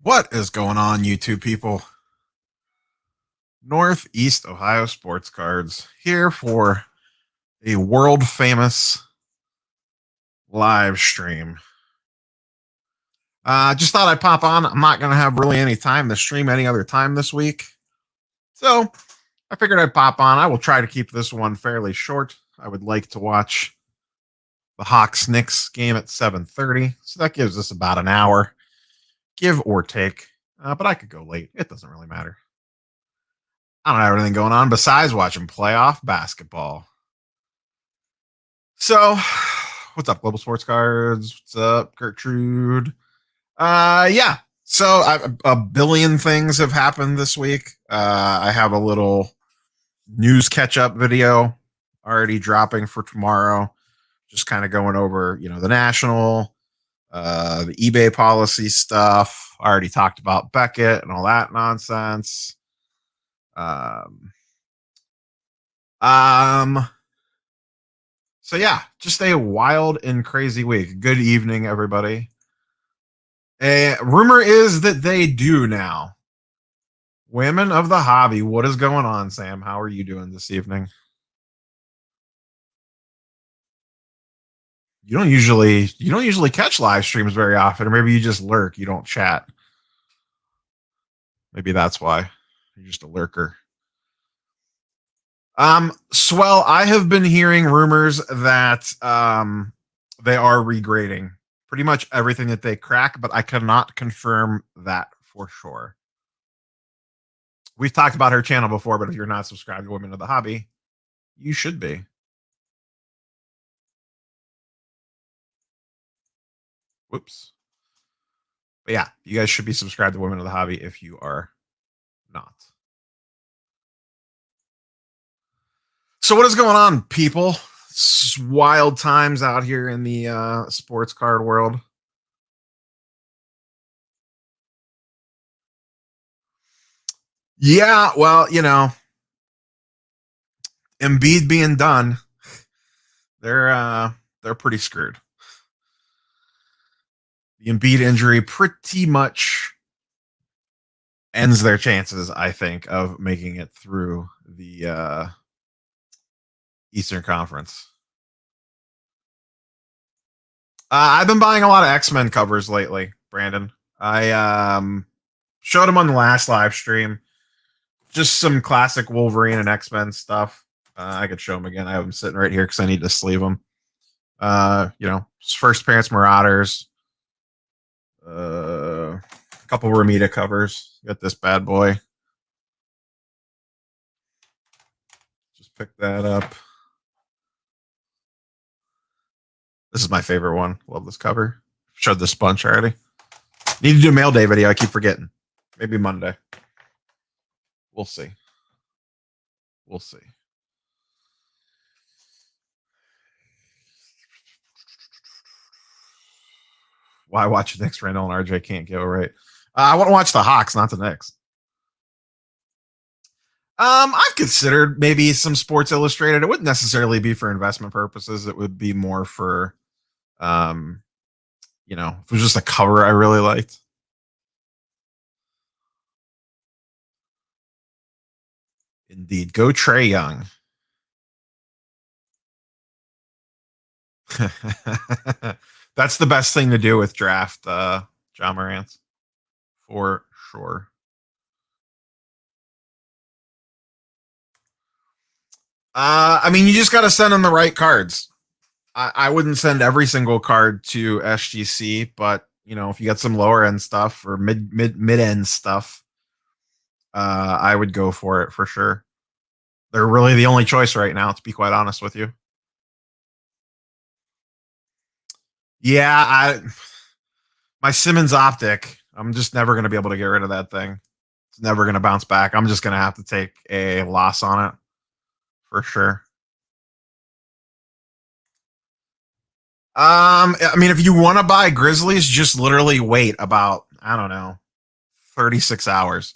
What is going on, YouTube people? Northeast Ohio Sports Cards here for a world famous live stream. Just thought I'd pop on. I'm not going to have really any time to stream any other time this week. So I figured I'd pop on. I will try to keep this one fairly short. I would like to watch the Hawks-Knicks game at 7:30. So that gives us about an hour, give or take. But I could go late. It doesn't really matter. I don't have anything going on besides watching playoff basketball. So, what's up, Global Sports Cards? What's up, Gertrude? Yeah. So, a billion things have happened this week. I have a little news catch-up video already dropping for tomorrow. Just kind of going over, the national, the eBay policy stuff. I already talked about Beckett and all that nonsense. So yeah, just a wild and crazy week. Good evening, everybody. A rumor is that they do now. Women of the hobby, what is going on, Sam? How are you doing this evening? You don't usually catch live streams very often, or maybe you just lurk, you don't chat. Maybe that's why. You're just a lurker. Swell, I have been hearing rumors that they are regrading pretty much everything that they crack, but I cannot confirm that for sure. We've talked about her channel before, but if you're not subscribed to Women of the Hobby, you should be. Whoops. But yeah, you guys should be subscribed to Women of the Hobby if you are not. So what is going on, people? It's wild times out here in the sports card world. Yeah, well, Embiid being done, they're pretty screwed. The Embiid injury pretty much ends their chances, I think, of making it through the Eastern Conference. I've been buying a lot of X-Men covers lately, Brandon. I showed them on the last live stream. Just some classic Wolverine and X-Men stuff. I could show them again. I have them sitting right here because I need to sleeve them. First Appearance Marauders. A couple Ramita covers. Got this bad boy. Just pick that up. This is my favorite one. Love this cover. Showed this bunch already. Need to do a mail day video. I keep forgetting. Maybe Monday. We'll see. We'll see. Why watch the Knicks? Randall and RJ can't go right. I want to watch the Hawks, not the Knicks. I've considered maybe some Sports Illustrated. It wouldn't necessarily be for investment purposes. It would be more for, if it was just a cover I really liked. Indeed. Go Trae Young. That's the best thing to do with draft Ja Morant. For sure. You just got to send them the right cards. I wouldn't send every single card to SGC, but if you got some lower end stuff or mid end stuff, I would go for it for sure. They're really the only choice right now, to be quite honest with you. Yeah, my Simmons optic, I'm just never going to be able to get rid of that thing. It's never going to bounce back. I'm just going to have to take a loss on it for sure. If you want to buy Grizzlies, just literally wait about, 36 hours.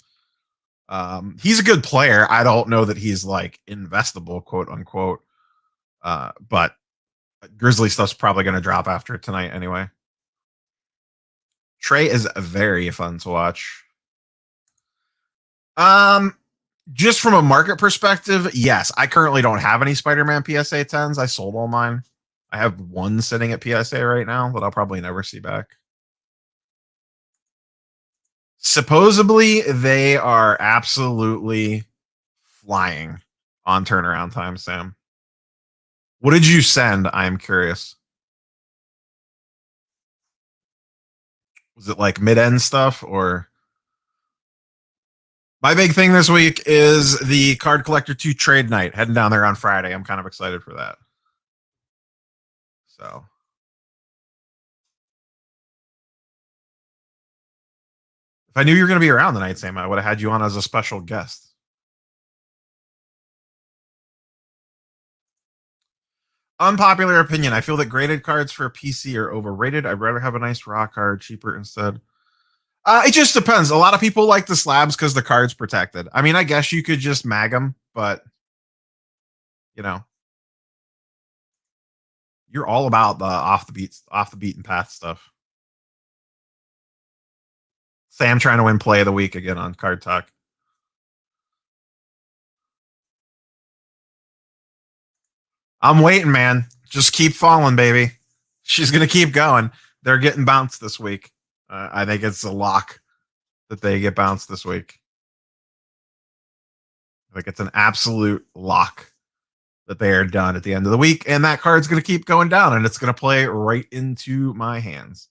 He's a good player. I don't know that he's like investable, quote unquote. But Grizzly stuff's probably going to drop after tonight anyway. Trey is very fun to watch. Um, just from a market perspective, yes. I currently don't have any Spider-Man PSA 10s. I sold all mine. I have one sitting at PSA right now that I'll probably never see back. Supposedly, they are absolutely flying on turnaround time, Sam. What did you send? I'm curious. Was it like mid-end stuff or? My big thing this week is the Card Collector 2 trade night heading down there on Friday. I'm kind of excited for that. So, if I knew you were going to be around tonight, Sam, I would have had you on as a special guest. Unpopular opinion. I feel that graded cards for PC are overrated. I'd rather have a nice raw card, cheaper instead. It just depends. A lot of people like the slabs because the card's protected. I mean, I guess you could just mag them, but you know, you're all about the off the beaten path stuff. Sam trying to win play of the week again on Card Talk. I'm waiting, man. Just keep falling, baby. She's gonna keep going. They're getting bounced this week. I think it's a lock that they get bounced this week. Like it's an absolute lock that they are done at the end of the week, and that card's going to keep going down, and it's going to play right into my hands.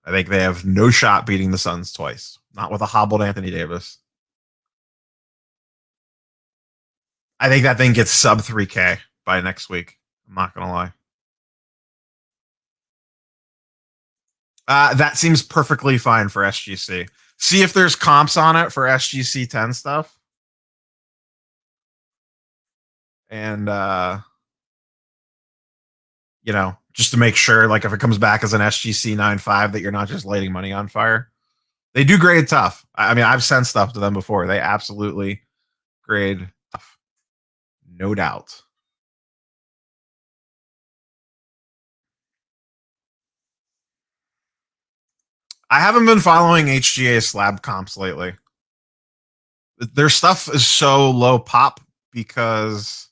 I think they have no shot beating the Suns twice, not with a hobbled Anthony Davis. I think that thing gets sub 3K by next week. I'm not going to lie. That seems perfectly fine for SGC. See if there's comps on it for SGC 10 stuff. And, just to make sure, like if it comes back as an SGC 9.5, that you're not just lighting money on fire. They do grade tough. I mean, I've sent stuff to them before. They absolutely grade tough. No doubt. I haven't been following HGA slab comps lately. Their stuff is so low pop because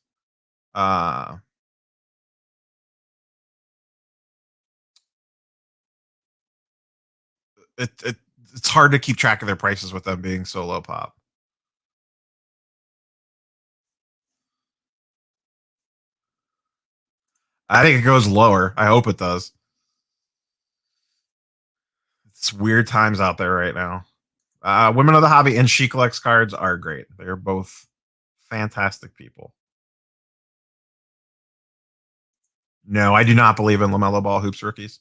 it's hard to keep track of their prices with them being so low pop. I think it goes lower. I hope it does. It's weird times out there right now. Women of the Hobby and She Collects cards are great. They're both fantastic people. No, I do not believe in LaMelo Ball hoops rookies.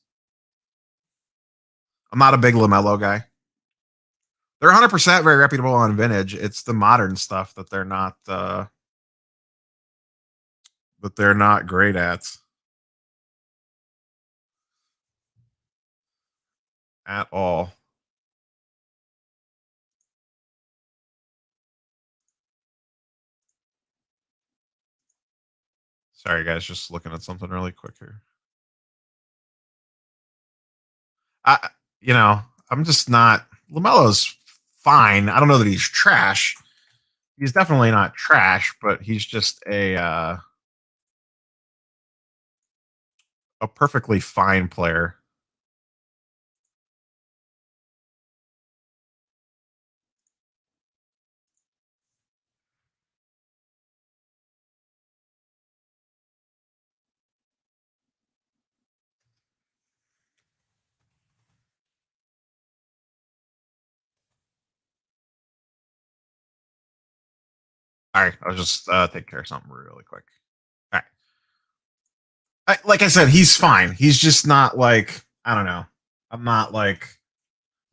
I'm not a big LaMelo guy. They're 100% very reputable on vintage. It's the modern stuff that they're not great at all. Sorry, guys, just looking at something really quick here. I'm just not. LaMelo's fine. I don't know that he's trash. He's definitely not trash, but he's just a perfectly fine player. All right, I'll just take care of something really quick. All right. Like I said, he's fine. He's just not like, I don't know. I'm not like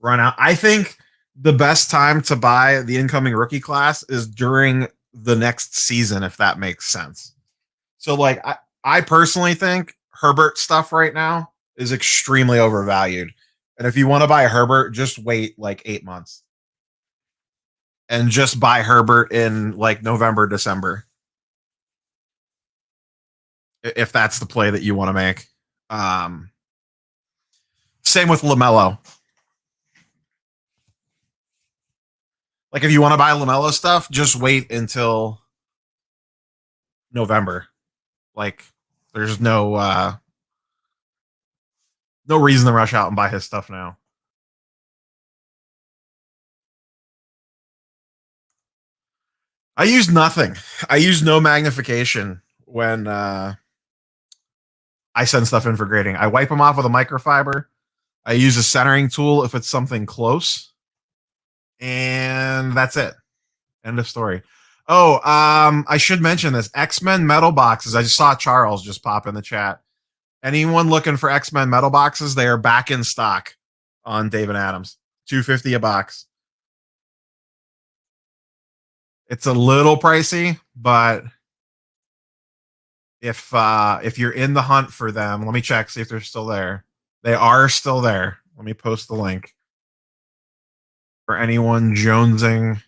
run out. I think the best time to buy the incoming rookie class is during the next season, if that makes sense. So, like, I personally think Herbert stuff right now is extremely overvalued. And if you want to buy Herbert, just wait like 8 months and just buy Herbert in like November, December. if that's the play that you want to make. Same with LaMelo. Like if you want to buy LaMelo stuff, just wait until November. Like there's no reason to rush out and buy his stuff now. I use nothing. I use no magnification when I send stuff in for grading. I wipe them off with a microfiber. I use a centering tool if it's something close. And that's it. End of story. Oh, I should mention this. X-Men metal boxes. I just saw Charles just pop in the chat. Anyone looking for X-Men metal boxes, they are back in stock on David Adams. $250 a box. It's a little pricey, but if you're in the hunt for them, let me check, see if they're still there. They are still there. Let me post the link for anyone jonesing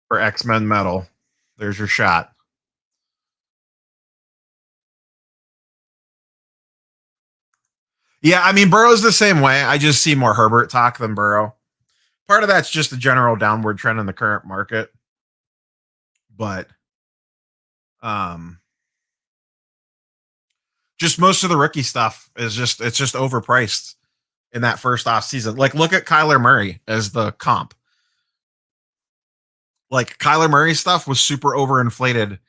for X-Men metal. There's your shot. Yeah, I mean, Burrow's the same way. I just see more Herbert talk than Burrow. Part of that's just the general downward trend in the current market. But just most of the rookie stuff is just overpriced in that first off season. Like look at Kyler Murray as the comp. Like Kyler Murray stuff was super overinflated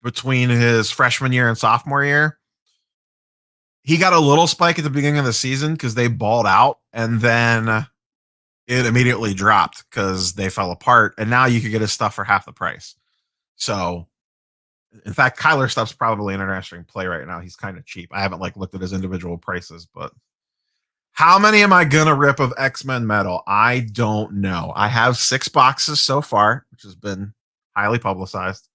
between his freshman year and sophomore year. He got a little spike at the beginning of the season because they balled out, and then it immediately dropped because they fell apart. And now you could get his stuff for half the price. So, in fact, Kyler stuff's probably an interesting play right now. He's kind of cheap. I haven't looked at his individual prices, but how many am I gonna rip of X-Men metal? I don't know. I have 6 boxes so far, which has been highly publicized.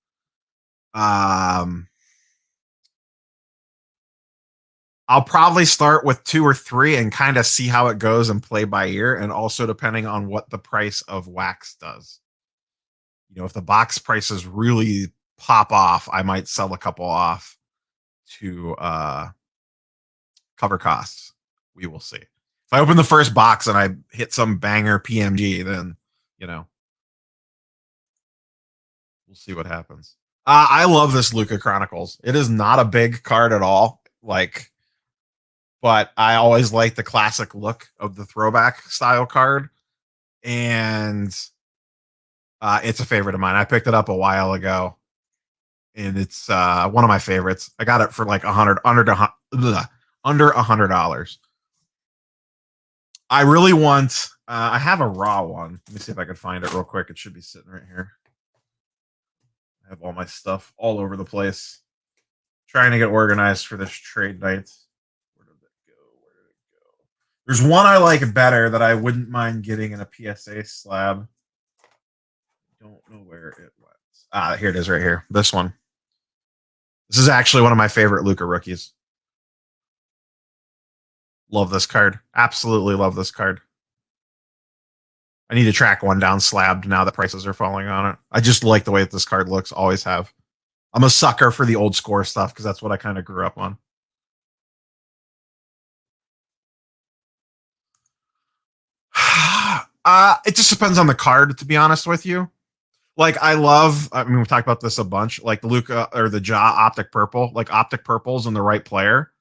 I'll probably start with 2 or 3 and kind of see how it goes and play by ear, and also depending on what the price of wax does. You know, if the box prices really pop off, I might sell a couple off to cover costs. We will see. If I open the first box and I hit some banger PMG, then, we'll see what happens. I love this Luka Chronicles. It is not a big card at all. But I always like the classic look of the throwback style card. And it's a favorite of mine. I picked it up a while ago, and it's one of my favorites. I got it for like under $100. I really want. I have a raw one. Let me see if I can find it real quick. It should be sitting right here. I have all my stuff all over the place. Trying to get organized for this trade night. Where did it go? There's one I like better that I wouldn't mind getting in a PSA slab. Don't know where it went. Here it is right here. This one. This is actually one of my favorite Luka rookies. Love this card. Absolutely love this card. I need to track one down slabbed now that prices are falling on it. I just like the way that this card looks. Always have. I'm a sucker for the old score stuff because that's what I kind of grew up on. It just depends on the card, to be honest with you. I mean, we've talked about this a bunch, like the Luka or the Ja Optic Purple. Like Optic Purples and the right player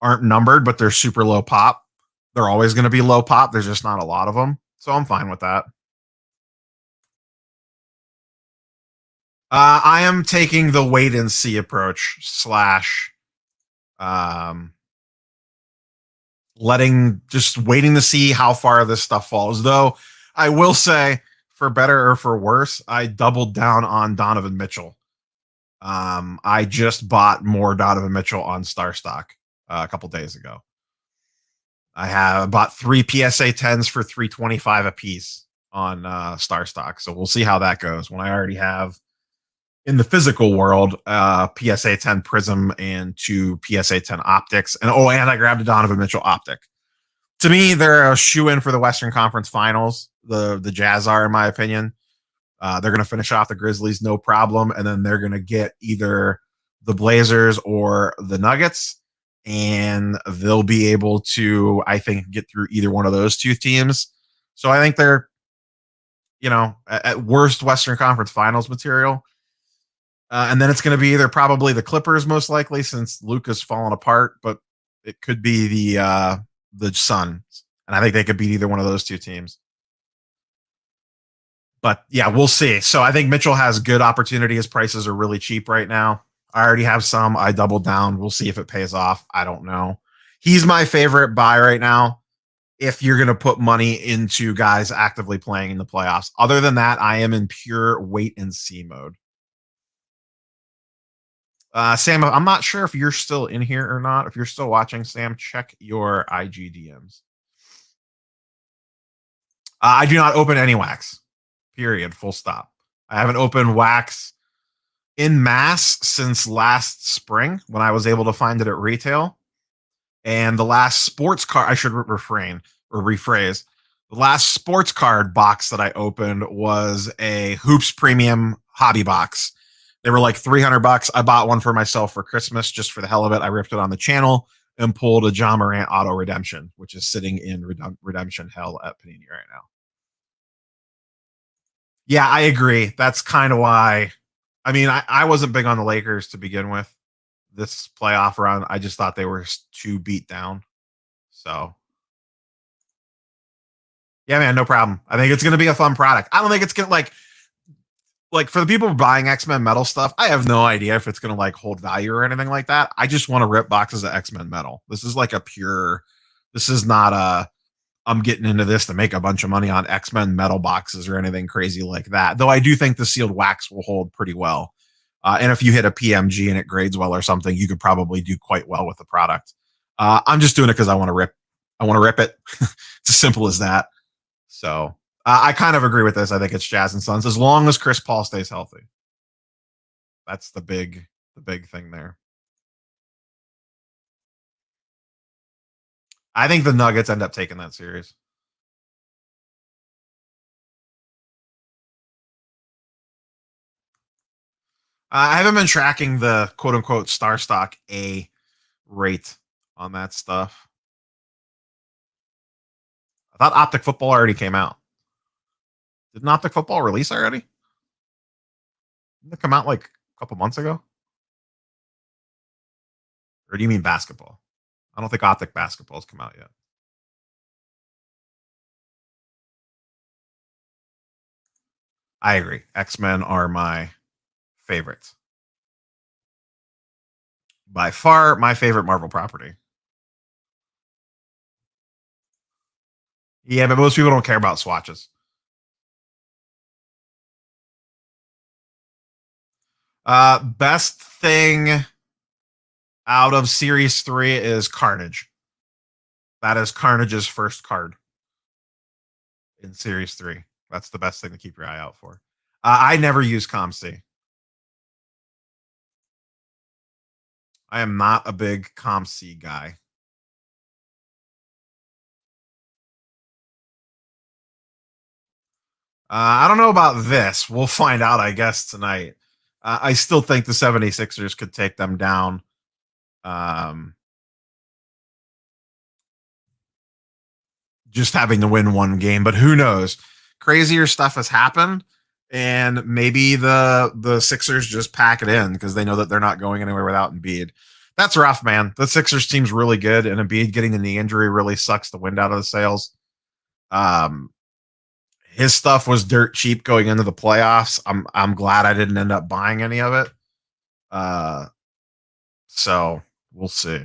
aren't numbered, but they're super low pop. They're always going to be low pop. There's just not a lot of them. So I'm fine with that. I am taking the wait and see approach / waiting to see how far this stuff falls. Though I will say, for better or for worse, I doubled down on Donovan Mitchell. I just bought more Donovan Mitchell on Star Stock a couple days ago. I have bought 3 PSA 10s for $325 a piece on Star Stock. So we'll see how that goes when I already have in the physical world PSA 10 Prism and 2 PSA 10 optics. And I grabbed a Donovan Mitchell optic. To me, they're a shoe in for the Western Conference Finals. The Jazz are, in my opinion. They're going to finish off the Grizzlies, no problem. And then they're going to get either the Blazers or the Nuggets. And they'll be able to, I think, get through either one of those two teams. So I think they're, at worst Western Conference Finals material. And then it's going to be either probably the Clippers, most likely, since Luka's fallen apart, but it could be the Suns. And I think they could beat either one of those two teams. But yeah, we'll see. So I think Mitchell has good opportunity. His prices are really cheap right now. I already have some. I doubled down. We'll see if it pays off. I don't know. He's my favorite buy right now if you're going to put money into guys actively playing in the playoffs. Other than that, I am in pure wait and see mode. Sam, I'm not sure if you're still in here or not. If you're still watching, Sam, check your IGDMs. I do not open any wax. Period. Full stop. I haven't opened wax in mass since last spring when I was able to find it at retail. And the last sports card, I should refrain or rephrase. The last sports card box that I opened was a Hoops Premium hobby box. They were like $300. I bought one for myself for Christmas just for the hell of it. I ripped it on the channel and pulled a Ja Morant auto redemption, which is sitting in redemption hell at Panini right now. Yeah, I agree. That's kind of why. I mean, I wasn't big on the Lakers to begin with. This playoff run, I just thought they were too beat down. So, yeah, man, no problem. I think it's going to be a fun product. I don't think it's going to like for the people buying X-Men Metal stuff, I have no idea if it's going to like hold value or anything like that. I just want to rip boxes of X-Men Metal. This is like this is not I'm getting into this to make a bunch of money on X-Men Metal boxes or anything crazy like that. Though I do think the sealed wax will hold pretty well. And if you hit a PMG and it grades well or something, you could probably do quite well with the product. I'm just doing it because I want to rip. I want to rip it. It's as simple as that. So I kind of agree with this. I think it's Jazz and Suns as long as Chris Paul stays healthy. That's the big thing there. I think the Nuggets end up taking that series. I haven't been tracking the quote unquote star stock A rate on that stuff. I thought Optic Football already came out. Didn't Optic Football release already? Didn't it come out like a couple months ago? Or do you mean basketball? I don't think Optic Basketball has come out yet. I agree. X-Men are my favorites. By far my favorite Marvel property. Yeah, but most people don't care about swatches. Best thing out of Series 3 is Carnage. That is Carnage's first card in Series 3. That's the best thing to keep your eye out for. I never use ComC. I am not a big ComC guy. I don't know about this. We'll find out, I guess, tonight. I still think the 76ers could take them down. Just having to win one game, but who knows? Crazier stuff has happened, and maybe the Sixers just pack it in because they know that they're not going anywhere without Embiid. That's rough, man. The Sixers team's really good, and Embiid getting the knee injury really sucks the wind out of the sails. His stuff was dirt cheap going into the playoffs. I'm glad I didn't end up buying any of it. So we'll see.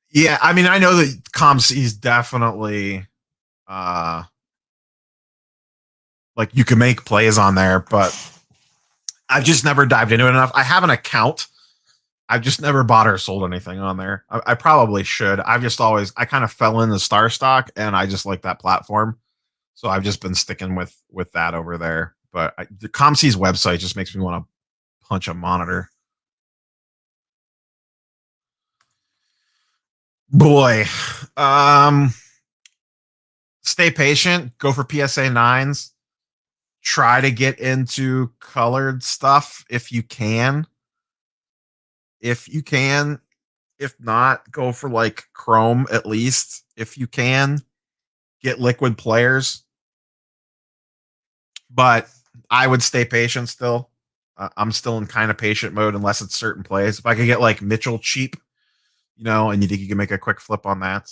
Yeah, I mean, I know that ComC is definitely like you can make plays on there, but I've just never dived into it enough. I have an account. I've just never bought or sold anything on there. I probably should. I've just always I kind of fell in the star stock, and I just like that platform, so I've just been sticking with that over there. But the ComC's website just makes me want to punch a monitor. Boy, stay patient. Go for PSA 9s. try to get into colored stuff if you can. If you can, if not, go for like chrome at least. If you can, get liquid players. But I would stay patient still. I'm still in kind of patient mode unless it's certain plays. If I could get like Mitchell cheap, and you think you can make a quick flip on that.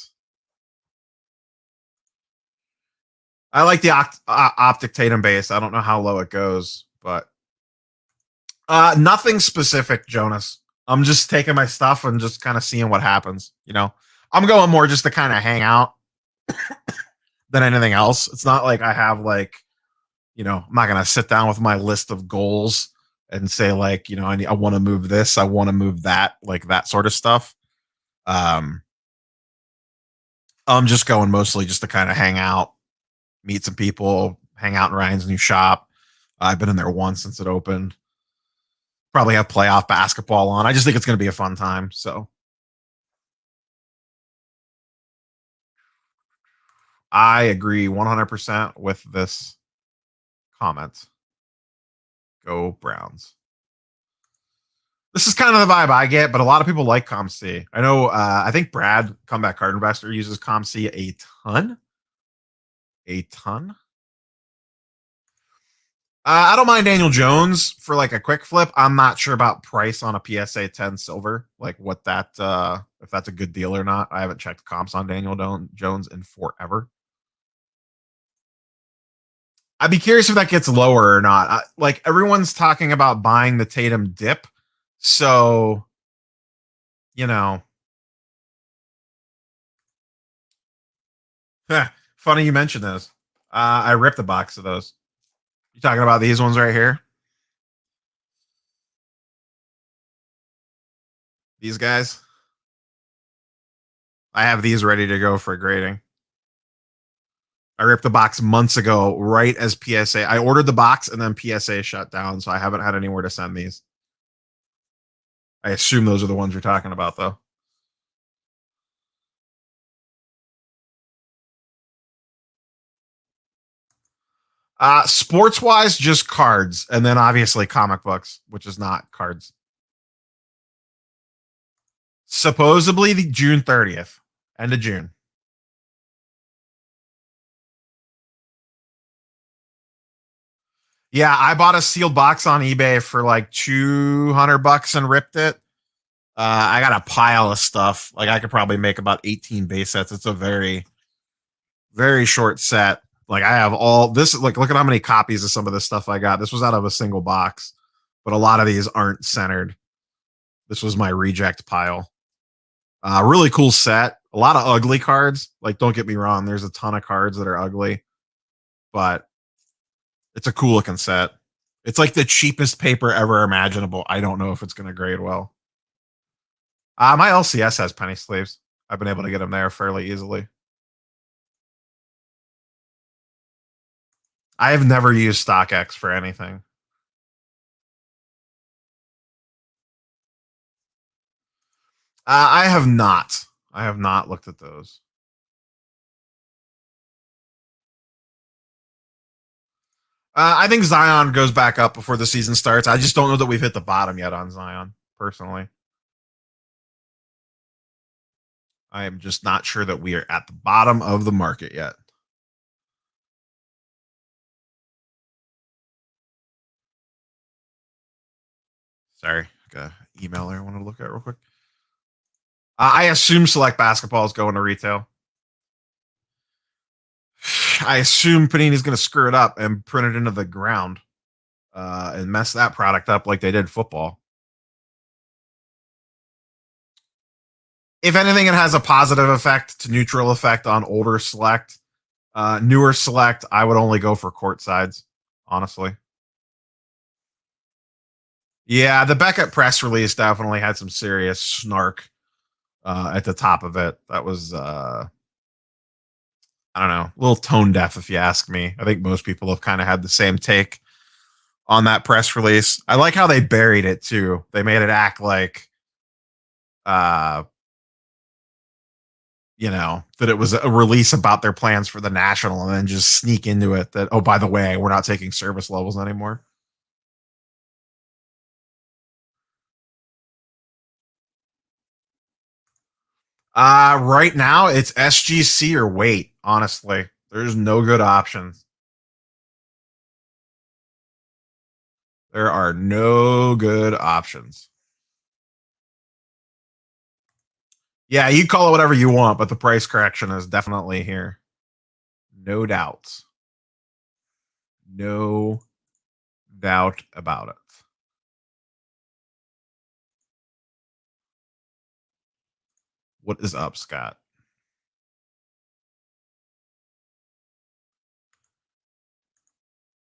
I like the optic Tatum base. I don't know how low it goes, but nothing specific, Jonas. I'm just taking my stuff and just kind of seeing what happens. I'm going more just to kind of hang out than anything else. It's not like I have like, I'm not gonna sit down with my list of goals and say like, I want to move this, I want to move that, like that sort of stuff. Um, I'm just going mostly just to kind of hang out, meet some people, hang out in Ryan's new shop. I've been in there once since it opened. Probably have playoff basketball on. I just think it's going to be a fun time. So I agree 100% with this comment. Go Browns. This is kind of the vibe I get, but a lot of people like ComC. I know, I think Brad, Comeback Card Investor, uses ComC a ton. A ton. I don't mind Daniel Jones for like a quick flip. I'm not sure about price on a PSA 10 silver, like what that, if that's a good deal or not. I haven't checked comps on Daniel Jones in forever. I'd be curious if that gets lower or not. Like everyone's talking about buying the Tatum dip. So, funny you mentioned those. I ripped a box of those. You talking about these ones right here? These guys? I have these ready to go for grading. I ripped the box months ago, right as PSA. I ordered the box and then PSA shut down, so I haven't had anywhere to send these. I assume those are the ones you're talking about, though. Sports wise, just cards, and then obviously comic books, which is not cards. Supposedly the June 30th, end of June. Yeah, I bought a sealed box on eBay for like $200 and ripped it. I got a pile of stuff. Like I could probably make about 18 base sets. It's a very, very short set. Like I have all this. Like look at how many copies of some of this stuff I got. This was out of a single box, but a lot of these aren't centered. This was my reject pile. Really cool set. A lot of ugly cards. Like don't get me wrong. There's a ton of cards that are ugly, but it's a cool looking set. It's like the cheapest paper ever imaginable. I don't know if it's going to grade well. My LCS has penny sleeves. I've been able to get them there fairly easily. I have never used StockX for anything. I have not. I have not looked at those. I think Zion goes back up before the season starts. I just don't know that we've hit the bottom yet on Zion, personally. I am just not sure that we are at the bottom of the market yet. Sorry, got an email there I want to look at real quick. I assume Select Basketball is going to retail. I assume Panini's going to screw it up and print it into the ground and mess that product up like they did football. If anything, it has a positive effect to neutral effect on older Select. Newer Select, I would only go for court sides, honestly. Yeah, the Beckett press release definitely had some serious snark at the top of it. That was, I don't know, a little tone deaf, if you ask me. I think most people have kind of had the same take on that press release. I like how they buried it too. They made it act like that it was a release about their plans for the national and then just sneak into it that, oh, by the way, we're not taking service levels anymore. Right now it's SGC or wait, honestly. There's no good options. There are no good options. Yeah, you call it whatever you want, but the price correction is definitely here. No doubts. No doubt about it. What is up, Scott?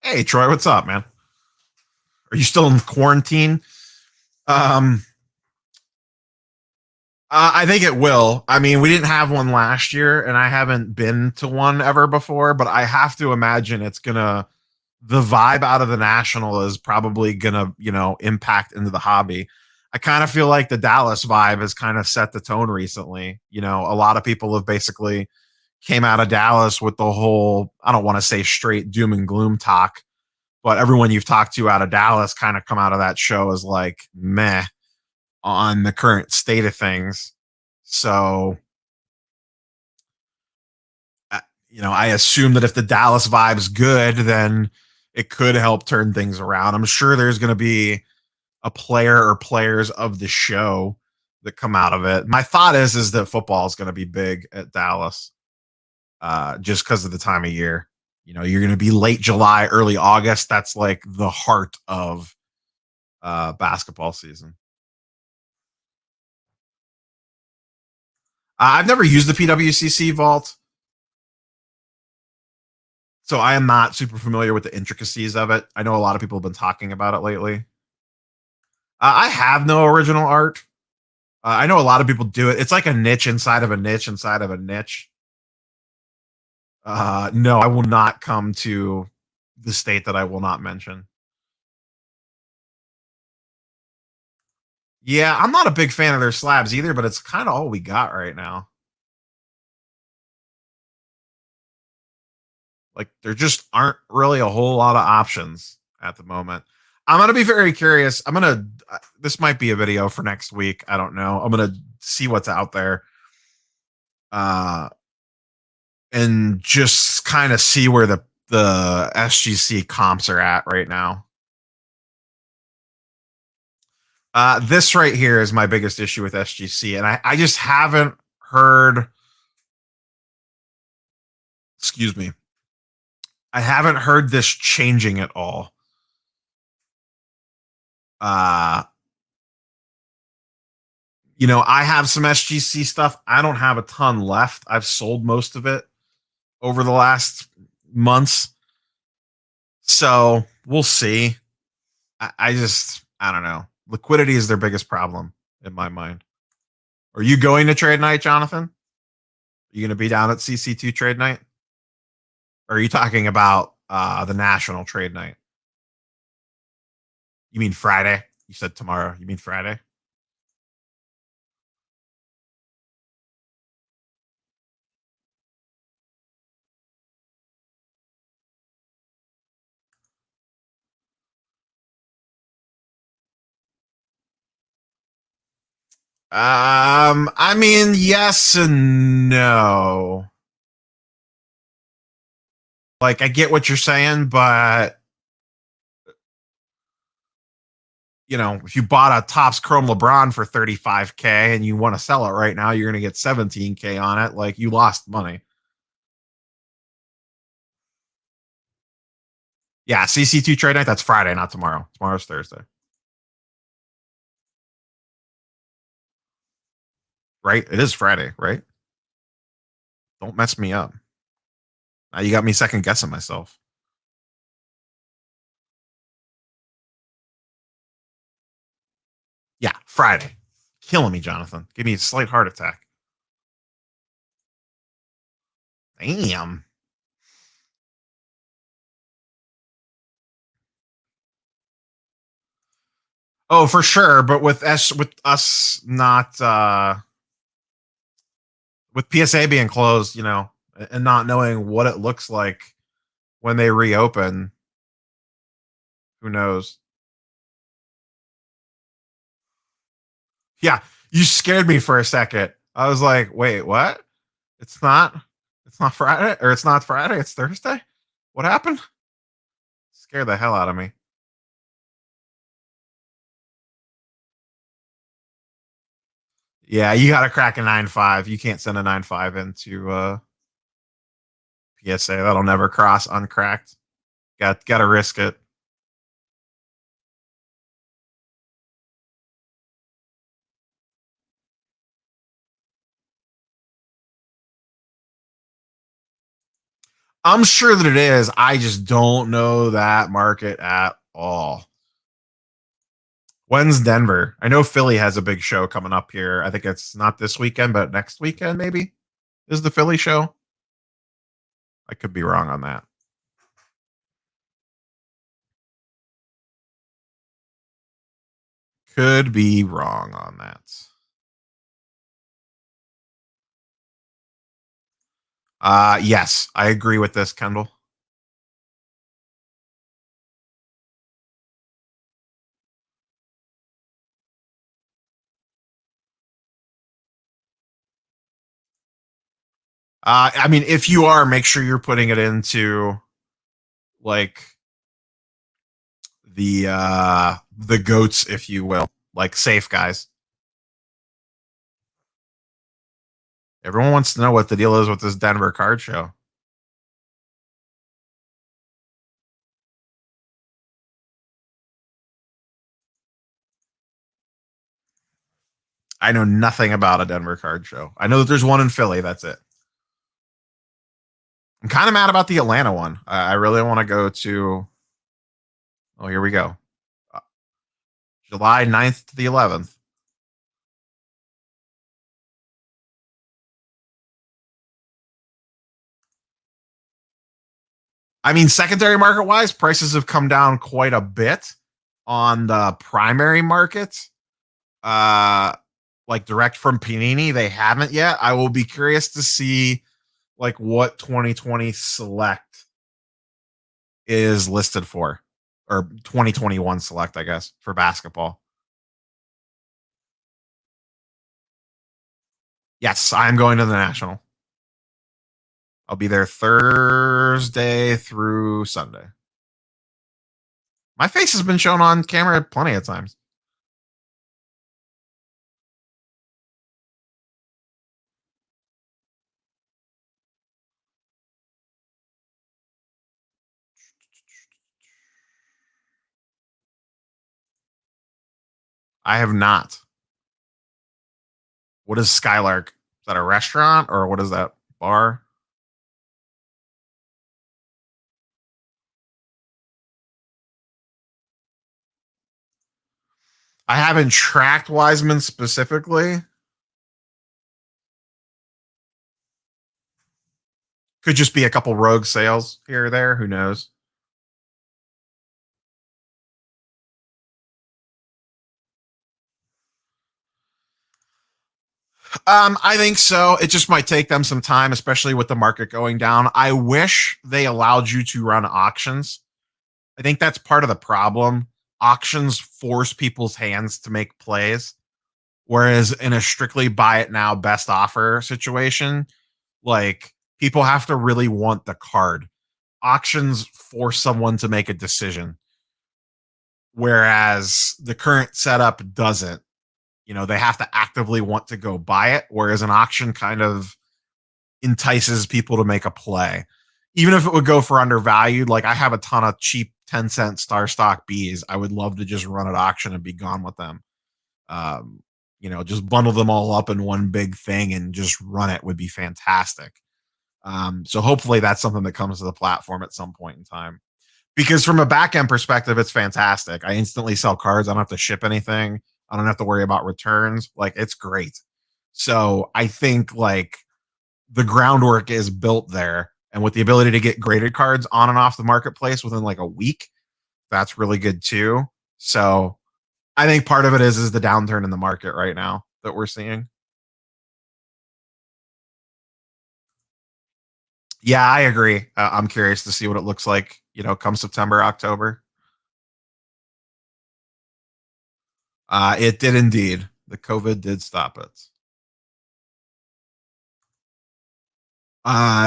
Hey, Troy, what's up, man? Are you still in quarantine? Um, I think it will. I mean, we didn't have one last year, and I haven't been to one ever before, but I have to imagine it's gonna. The vibe out of the national is probably gonna, impact into the hobby. I kind of feel like the Dallas vibe has kind of set the tone recently. A lot of people have basically came out of Dallas with the whole, I don't want to say straight doom and gloom talk, but everyone you've talked to out of Dallas kind of come out of that show as like meh on the current state of things. So, I assume that if the Dallas vibe's good, then it could help turn things around. I'm sure there's going to be a player or players of the show that come out of it. My thought is that football is going to be big at Dallas, just because of the time of year. You're going to be late July, early August. That's like the heart of basketball season. I've never used the PWCC vault, so I am not super familiar with the intricacies of it. I know a lot of people have been talking about it lately. I have no original art. I know a lot of people do it. It's like a niche inside of a niche inside of a niche. No, I will not come to the state that I will not mention. Yeah, I'm not a big fan of their slabs either, but it's kind of all we got right now. Like, there just aren't really a whole lot of options at the moment. I'm gonna be very curious. This might be a video for next week. I don't know. I'm gonna see what's out there, uh, and just kind of see where the SGC comps are at right now. This right here is my biggest issue with SGC, and I just haven't heard. Excuse me. I haven't heard this changing at all. Uh, I have some SGC stuff. I don't have a ton left. I've sold most of it over the last months. So we'll see. I don't know. Liquidity is their biggest problem in my mind. Are you going to trade night, Jonathan? Are you going to be down at CC2 trade night? Or are you talking about the national trade night? You mean Friday? You said tomorrow. You mean Friday? I mean, yes and no. Like, I get what you're saying, but if you bought a Topps Chrome LeBron for 35K and you want to sell it right now, you're going to get 17K on it. Like, you lost money. Yeah, CC2 trade night. That's Friday, not tomorrow. Tomorrow's Thursday, right? It is Friday, right? Don't mess me up. Now you got me second guessing myself. Yeah, Friday. Killing me, Jonathan. Give me a slight heart attack. Damn. Oh, for sure. But with us not with PSA being closed, and not knowing what it looks like when they reopen, who knows? Yeah, you scared me for a second. I was like, wait, what? It's not it's not Friday, or it's not Friday, it's Thursday? What happened? Scared the hell out of me. Yeah, you gotta crack a 9.5. You can't send a 9.5 into PSA. That'll never cross uncracked. Gotta risk it. I'm sure that it is. I just don't know that market at all. When's Denver? I know Philly has a big show coming up here. I think it's not this weekend, but next weekend maybe is the Philly show. I could be wrong on that. Could be wrong on that. Yes, I agree with this, Kendall. I mean, if you are, make sure you're putting it into like the goats, if you will, like safe guys. Everyone wants to know what the deal is with this Denver card show. I know nothing about a Denver card show. I know that there's one in Philly. That's it. I'm kind of mad about the Atlanta one. I really want to go to. Oh, here we go. Uh, July 9th to the 11th. I mean, secondary market wise, prices have come down quite a bit on the primary market. Uh, like direct from Panini, they haven't yet. I will be curious to see like what 2020 select is listed for, or 2021 select, I guess, for basketball. Yes, I'm going to the National. I'll be there Thursday through Sunday. My face has been shown on camera plenty of times. I have not. What is Skylark? Is that a restaurant or what is that bar? I haven't tracked Wiseman specifically. Could just be a couple rogue sales here or there. Who knows? I think so. It just might take them some time, especially with the market going down. I wish they allowed you to run auctions. I think that's part of the problem. Auctions force people's hands to make plays, whereas in a strictly buy it now, best offer situation, like people have to really want the card. Auctions force someone to make a decision, whereas the current setup doesn't. They have to actively want to go buy it, whereas an auction kind of entices people to make a play. Even if it would go for undervalued, like I have a ton of cheap 10-cent star stock Bs. I would love to just run at auction and be gone with them. Um, just bundle them all up in one big thing and just run it would be fantastic. So hopefully that's something that comes to the platform at some point in time. Because from a back end perspective, it's fantastic. I instantly sell cards. I don't have to ship anything. I don't have to worry about returns. Like it's great. So I think like the groundwork is built there. And with the ability to get graded cards on and off the marketplace within like a week, that's really good too. So I think part of it is the downturn in the market right now that we're seeing. Yeah, I agree. I'm curious to see what it looks like, come September, October. It did indeed. The COVID did stop it.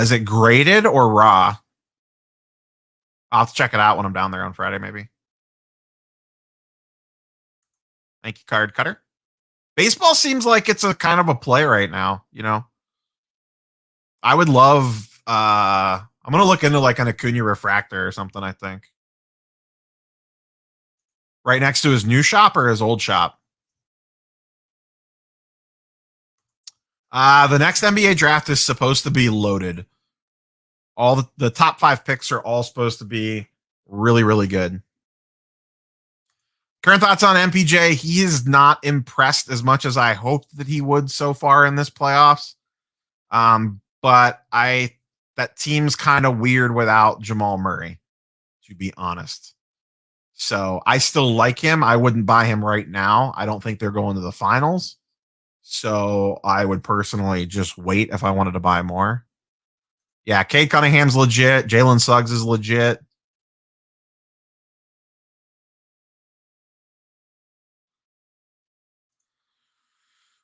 Is it graded or raw? I'll have to check it out when I'm down there on Friday, maybe. Thank you, card cutter. Baseball seems like it's a kind of a play right now. I would love I'm gonna look into like an Acuna refractor or something, I think. Right next to his new shop or his old shop. The next NBA draft is supposed to be loaded. All the top 5 picks are all supposed to be really, really good. Current thoughts on MPJ? He is not impressed as much as I hoped that he would so far in this playoffs. But that team's kind of weird without Jamal Murray, to be honest. So I still like him. I wouldn't buy him right now. I don't think they're going to the finals. So I would personally just wait if I wanted to buy more. Yeah, Cade Cunningham's legit. Jalen Suggs is legit.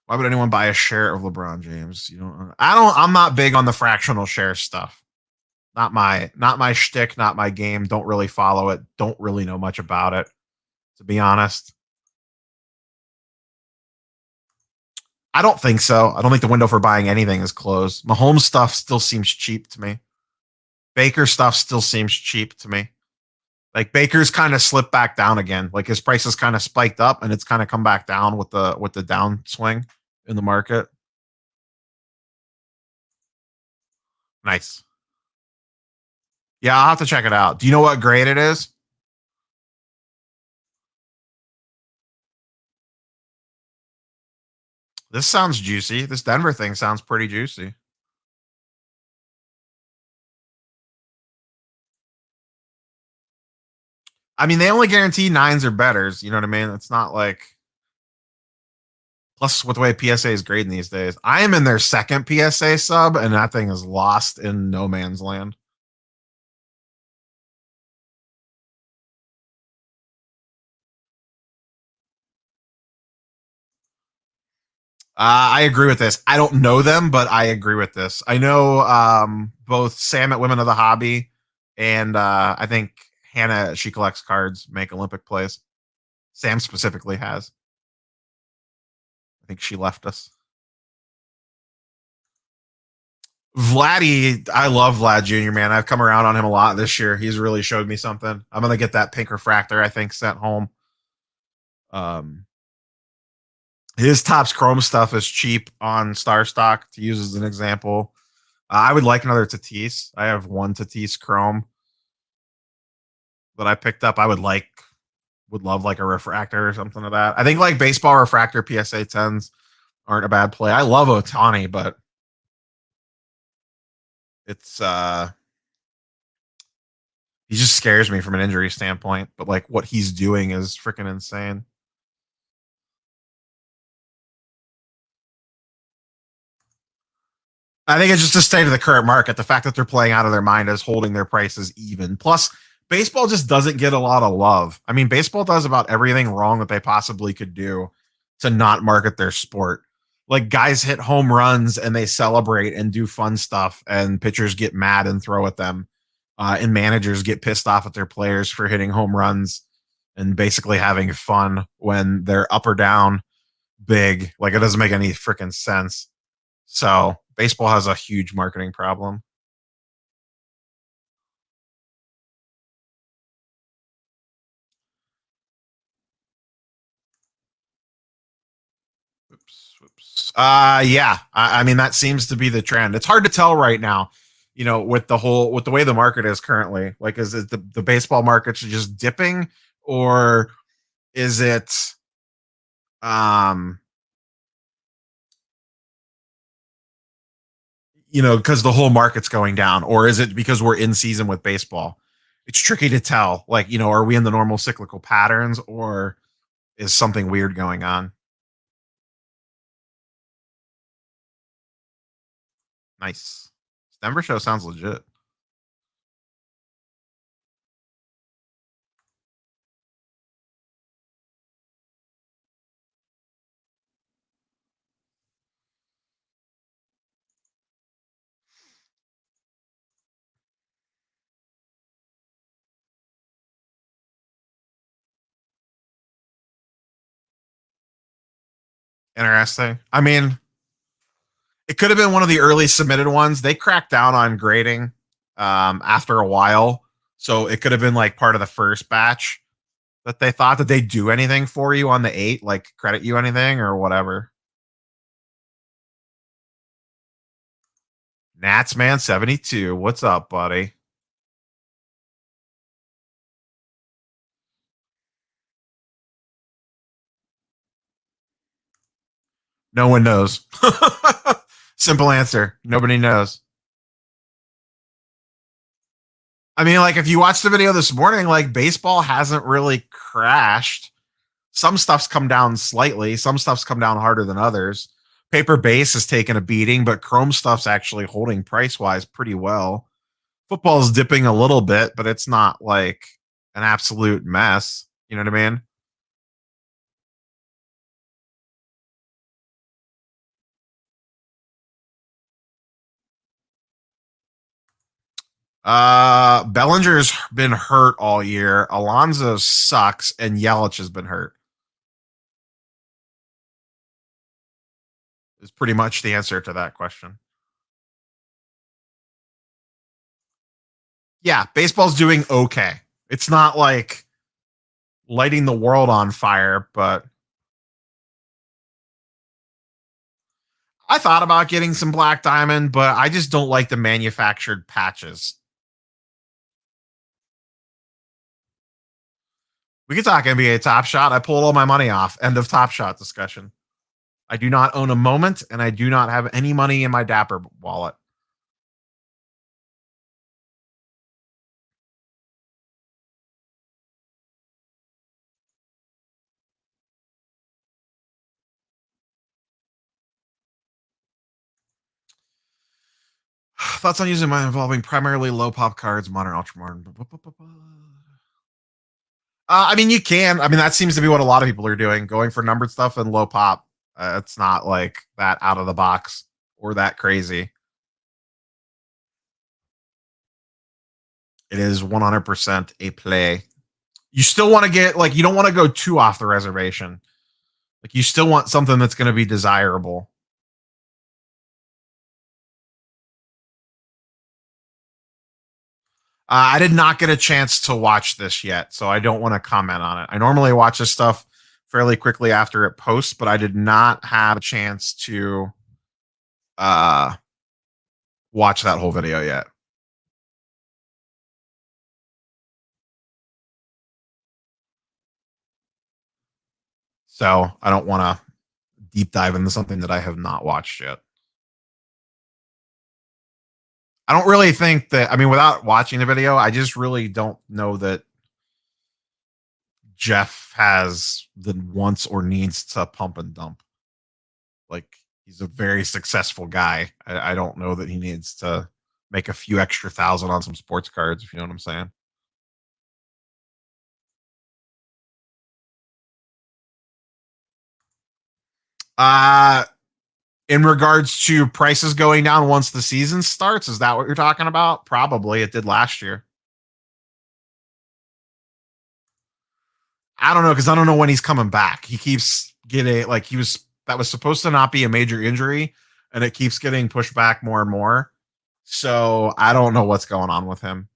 Why would anyone buy a share of LeBron James? I'm not big on the fractional share stuff. Not my shtick, not my game. Don't really follow it. Don't really know much about it, to be honest. I don't think so. I don't think the window for buying anything is closed. Mahomes stuff still seems cheap to me. Baker stuff still seems cheap to me. Like Baker's kind of slipped back down again. Like his price has kind of spiked up and it's kind of come back down with the downswing in the market. Nice. Yeah, I'll have to check it out. Do you know what grade it is? This sounds juicy. This Denver thing sounds pretty juicy. I mean, they only guarantee nines or betters. You know what I mean? It's not like plus with the way PSA is grading these days. I am in their second PSA sub, and that thing is lost in no man's land. I agree with this. I don't know them, but I agree with this. I know both Sam at Women of the Hobby and I think Hannah, she collects cards, make Olympic plays. Sam specifically has. I think she left us. Vladdy, I love Vlad Jr., man. I've come around on him a lot this year. He's really showed me something. I'm going to get that pink refractor, I think, sent home. Um, his Topps Chrome stuff is cheap on Star Stock, to use as an example. I would like another Tatis. I have one Tatis Chrome that I picked up. Would love like a refractor or something of that. I think like baseball refractor PSA 10s aren't a bad play. I love Otani, but it's he just scares me from an injury standpoint. But like what he's doing is freaking insane. I think it's just the state of the current market. The fact that they're playing out of their mind is holding their prices even. Plus, baseball just doesn't get a lot of love. I mean, baseball does about everything wrong that they possibly could do to not market their sport. Like guys hit home runs and they celebrate and do fun stuff, and pitchers get mad and throw at them, and managers get pissed off at their players for hitting home runs and basically having fun when they're up or down big. Like it doesn't make any freaking sense. So baseball has a huge marketing problem. Oops. Yeah. I mean, that seems to be the trend. It's hard to tell right now, with the way the market is currently. Like, is it the baseball market's just dipping, or is it, um, because the whole market's going down, or is it because we're in season with baseball? It's tricky to tell. Like, are we in the normal cyclical patterns, or is something weird going on? Nice. Denver show sounds legit. Interesting. I mean, it could have been one of the early submitted ones. They cracked down on grading after a while. So it could have been like part of the first batch that they thought that they'd do anything for you on the 8, like credit you anything or whatever. Nats man 72. What's up, buddy? No one knows. Simple answer. Nobody knows. I mean, like if you watch the video this morning, like baseball hasn't really crashed. Some stuff's come down slightly. Some stuff's come down harder than others. Paper base has taken a beating, but chrome stuff's actually holding price wise pretty well. Football's dipping a little bit, but it's not like an absolute mess. You know what I mean? Bellinger's been hurt all year. Alonso sucks, and Yelich has been hurt. Is pretty much the answer to that question. Yeah, baseball's doing okay. It's not like lighting the world on fire, but I thought about getting some black diamond, but I just don't like the manufactured patches. We could talk NBA Top Shot. I pulled all my money off. End of Top Shot discussion. I do not own a moment, and I do not have any money in my Dapper wallet. Thoughts on using mine involving primarily low pop cards, modern, ultra modern. I mean, you can. I mean, that seems to be what a lot of people are doing, going for numbered stuff and low pop. It's not like that out of the box or that crazy. It is 100% a play. You still want to get, like, you don't want to go too off the reservation. Like, you still want something that's going to be desirable. I did not get a chance to watch this yet, so I don't want to comment on it. I normally watch this stuff fairly quickly after it posts, but I did not have a chance to uh, watch that whole video yet. So I don't want to deep dive into something that I have not watched yet. I don't really think that, I mean, without watching the video, I just really don't know that Jeff has the wants or needs to pump and dump. Like, he's a very successful guy. I don't know that he needs to make a few extra thousand on some sports cards, if you know what I'm saying. Uh in regards to prices going down once the season starts, is that what you're talking about? Probably. It did last year. I don't know because I don't know when he's coming back. He keeps getting, like, he was, that was supposed to not be a major injury, and it keeps getting pushed back more and more. So I don't know what's going on with him.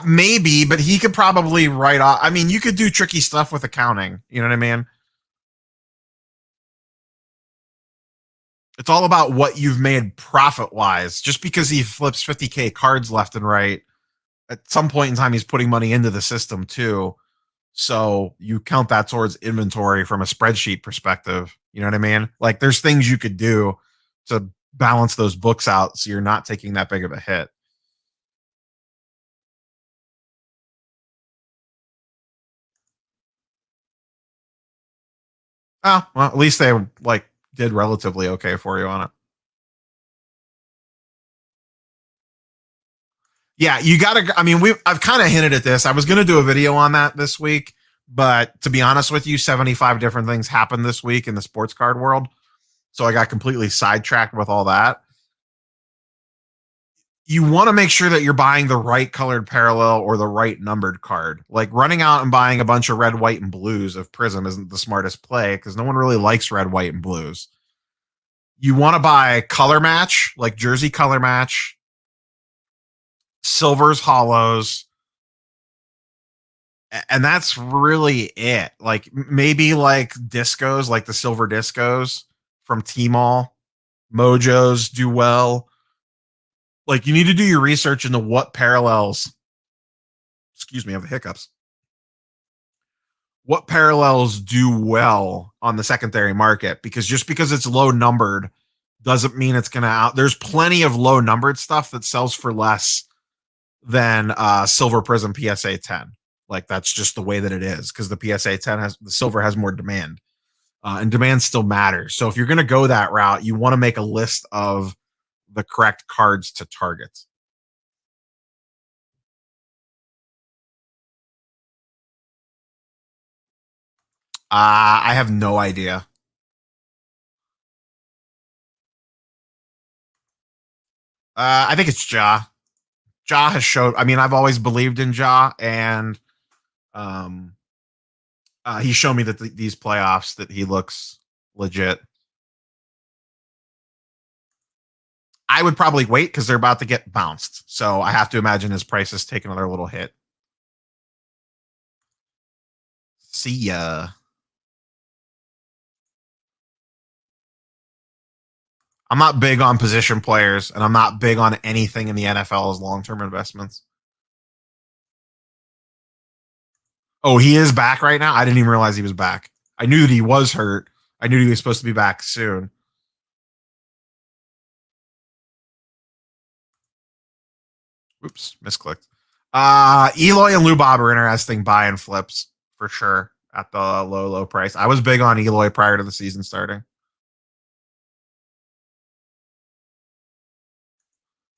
Maybe, but he could probably write off. I mean, you could do tricky stuff with accounting. You know what I mean? It's all about what you've made profit wise. Just because he flips 50K cards left and right, at some point in time, he's putting money into the system too. So you count that towards inventory from a spreadsheet perspective. You know what I mean? Like, there's things you could do to balance those books out so you're not taking that big of a hit. Oh, well, at least they like did relatively okay for you on it. Yeah, you gotta. I mean, I've kind of hinted at this. I was gonna do a video on that this week, but to be honest with you, 75 different things happened this week in the sports card world, so I got completely sidetracked with all that. You want to make sure that you're buying the right colored parallel or the right numbered card. Like running out and buying a bunch of red, white, and blues of Prism isn't the smartest play because no one really likes red, white, and blues. You want to buy color match, like jersey color match, silvers, hollows, and that's really it. Like maybe like discos, like the silver discos from Tmall, Mojos do well. Like you need to do your research into what parallels. Excuse me, I have the hiccups. What parallels do well on the secondary market, because just because it's low numbered doesn't mean it's going to out. There's plenty of low numbered stuff that sells for less than Silver Prism PSA 10. Like that's just the way that it is because the PSA 10 has the silver has more demand, and demand still matters. So if you're going to go that route, you want to make a list of the correct cards to target. I have no idea. I think it's Ja. Ja has showed. I mean, I've always believed in Ja, and um, he showed me that these playoffs that he looks legit. I would probably wait because they're about to get bounced, so I have to imagine his price is taking another little hit. See ya. I'm not big on position players, and I'm not big on anything in the NFL as long-term investments. Oh, he is back right now. I didn't even realize he was back. I knew that he was hurt. I knew he was supposed to be back soon. Oops, misclicked. Eloy and Lou Bob are interesting buy and flips for sure at the low price. I was big on Eloy prior to the season starting.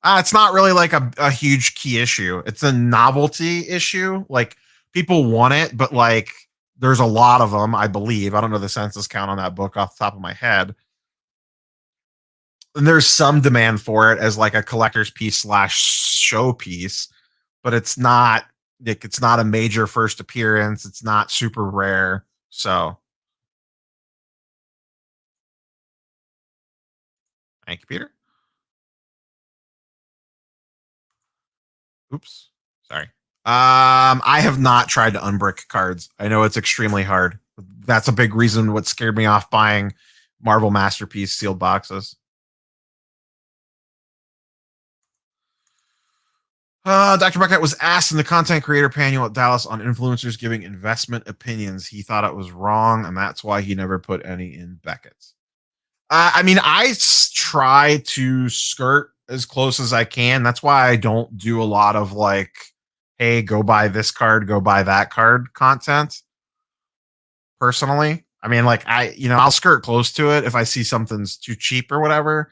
It's not really like a huge key issue. It's a novelty issue. Like people want it, but like there's a lot of them, I believe. I don't know the census count on that book off the top of my head. And there's some demand for it as like a collector's piece slash show piece, but it's not like it's not a major first appearance. It's not super rare. So thank you, Peter. Oops. Sorry. I have not tried to unbrick cards. I know it's extremely hard. That's a big reason what scared me off buying Marvel Masterpiece sealed boxes. Dr. Buckett was asked in the content creator panel at Dallas on influencers giving investment opinions. He thought it was wrong, and that's why he never put any in Beckett's. I mean, try to skirt as close as I can. That's why I don't do a lot of like, hey, go buy this card, go buy that card content personally. I mean, like, I'll skirt close to it if I see something's too cheap or whatever,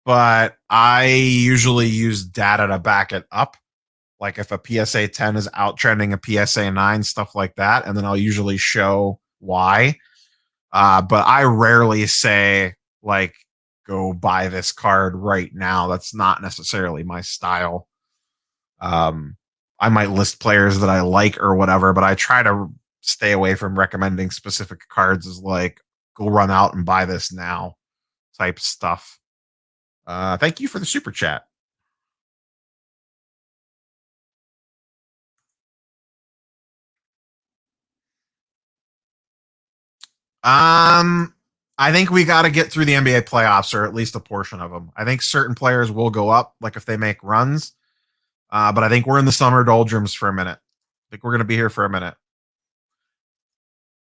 but I usually use data to back it up. Like if a PSA 10 is outtrending a PSA 9, stuff like that, and then I'll usually show why. But I rarely say like go buy this card right now. That's not necessarily my style. Um, I might list players that I like or whatever, but I try to stay away from recommending specific cards as like go run out and buy this now type stuff. Thank you for the super chat. Um, I think we got to get through the NBA playoffs or at least a portion of them. I think certain players will go up, like if they make runs. But I think we're in the summer doldrums for a minute. I think we're going to be here for a minute.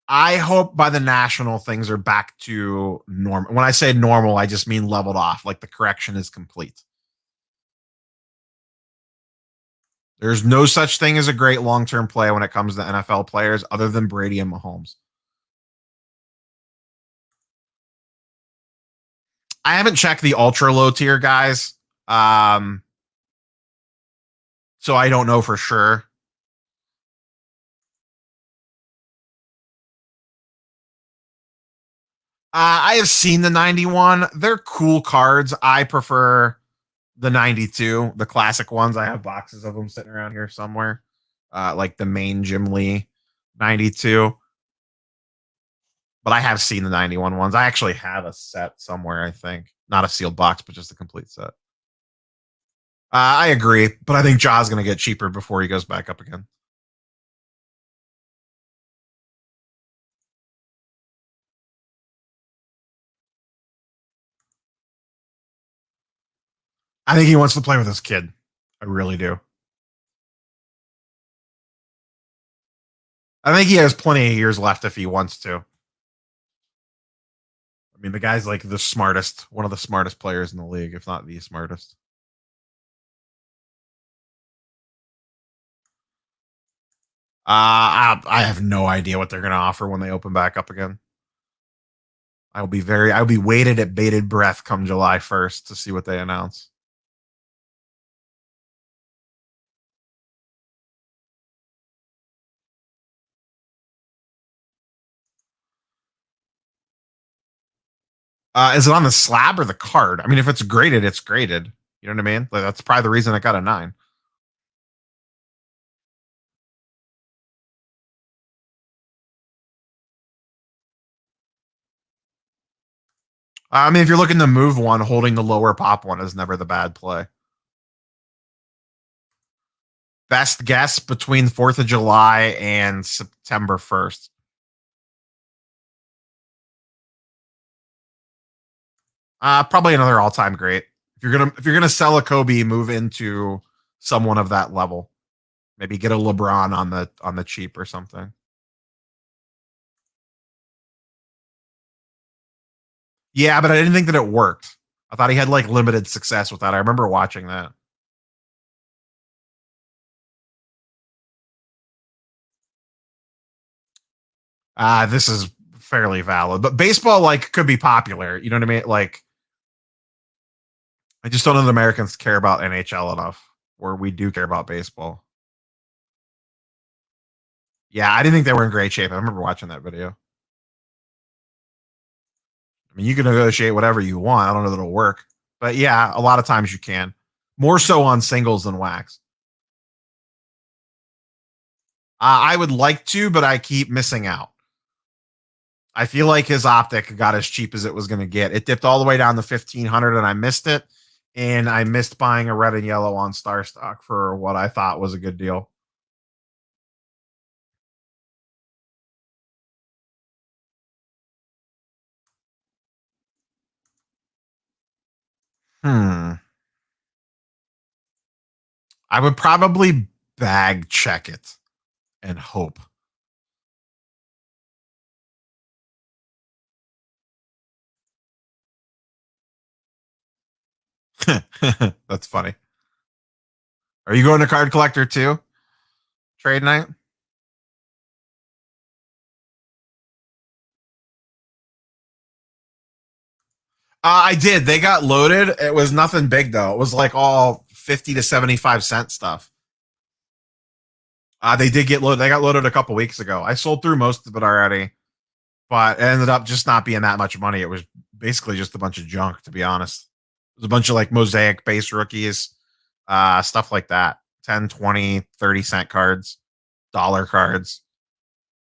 I hope by the national things are back to normal. When I say normal, I just mean leveled off, like the correction is complete. There's no such thing as a great long term play when it comes to NFL players other than Brady and Mahomes. I haven't checked the ultra low tier guys. Um, so I don't know for sure. I have seen the 91. They're cool cards. I prefer the 92, the classic ones. I have boxes of them sitting around here somewhere. Like the main Jim Lee 92. But I have seen the 91 ones. I actually have a set somewhere, I think. Not a sealed box, but just a complete set. I agree, but I think Ja's going to get cheaper before he goes back up again. I think he wants to play with his kid. I really do. I think he has plenty of years left if he wants to. I mean, the guy's like the smartest, one of the smartest players in the league, if not the smartest. I have no idea what they're going to offer when they open back up again. I'll be waited at bated breath come July 1st to see what they announce. Is it on the slab or the card? I mean, if it's graded, it's graded. You know what I mean? Like, that's probably the reason I got a 9. I mean, if you're looking to move one, holding the lower pop one is never the bad play. Best guess between 4th of July and September 1st. Probably another all-time great. If you're gonna sell a Kobe, move into someone of that level. Maybe get a LeBron on the cheap or something. Yeah, but I didn't think that it worked. I thought he had like limited success with that. I remember watching that. This is fairly valid, but baseball like could be popular. You know what I mean? Like, I just don't know that Americans care about NHL enough, where we do care about baseball. Yeah, I didn't think they were in great shape. I remember watching that video. I mean, you can negotiate whatever you want. I don't know that it'll work, but yeah, a lot of times you can. More so on singles than wax. I would like to, but I keep missing out. I feel like his optic got as cheap as it was going to get. It dipped all the way down to 1,500, and I missed it. And I missed buying a red and yellow on Star Stock for what I thought was a good deal. Hmm. I would probably bag check it and hope. That's funny. Are you going to card collector too? Trade night? I did. They got loaded. It was nothing big though. It was like all 50 to 75 cent stuff. They did get loaded. They got loaded a couple weeks ago. I sold through most of it already, but it ended up just not being that much money. It was basically just a bunch of junk, to be honest. It was a bunch of like mosaic base rookies, stuff like that. 10, 20, 30 cent cards, dollar cards.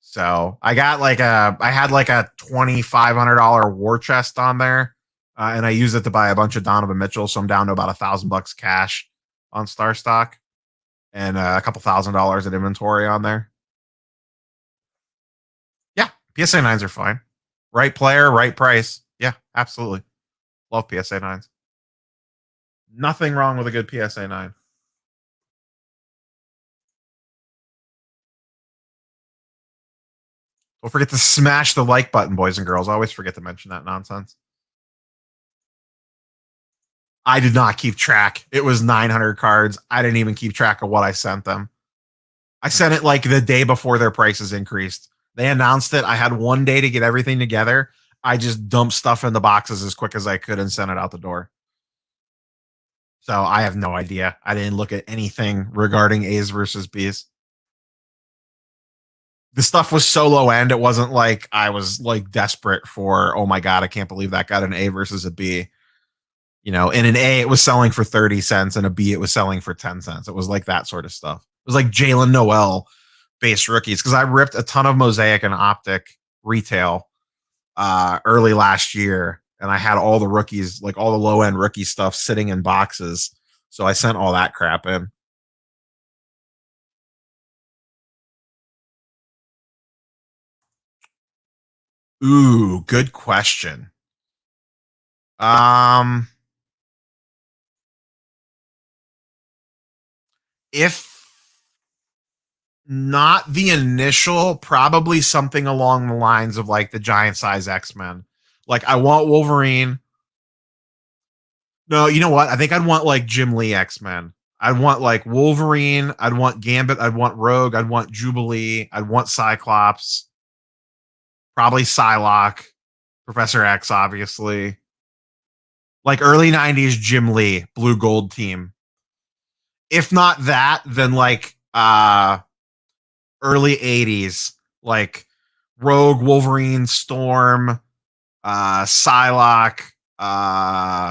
So I had like a $2,500 war chest on there, and I used it to buy a bunch of Donovan Mitchell. So I'm down to about $1,000 cash on Star Stock, and a couple $1,000 in inventory on there. Yeah, PSA 9s are fine. Right player, right price. Yeah, absolutely. Love PSA 9s. Nothing wrong with a good PSA 9. Don't forget to smash the like button, boys and girls. I always forget to mention that nonsense. I did not keep track. It was 900 cards. I didn't even keep track of what I sent them. I sent it like the day before their prices increased. They announced it. I had one day to get everything together. I just dumped stuff in the boxes as quick as I could and sent it out the door. So I have no idea. I didn't look at anything regarding A's versus B's. The stuff was so low end. It wasn't like I was like desperate for, oh my God, I can't believe that got an A versus a B. You know, in an A, it was selling for 30 cents, and a B, it was selling for 10 cents. It was like that sort of stuff. It was like Jalen Noel based rookies because I ripped a ton of Mosaic and Optic retail early last year, and I had all the rookies, like all the low end rookie stuff, sitting in boxes. So I sent all that crap in. Ooh, good question. Um, if not the initial, probably something along the lines of like the giant size X-Men. Like I want Wolverine. No, you know what? I think I'd want like Jim Lee X-Men. I'd want like Wolverine. I'd want Gambit. I'd want Rogue. I'd want Jubilee. I'd want Cyclops. Probably Psylocke. Professor X, obviously. Like early 90s Jim Lee, blue gold team. If not that, then like early 80s, like Rogue, Wolverine, Storm, Psylocke,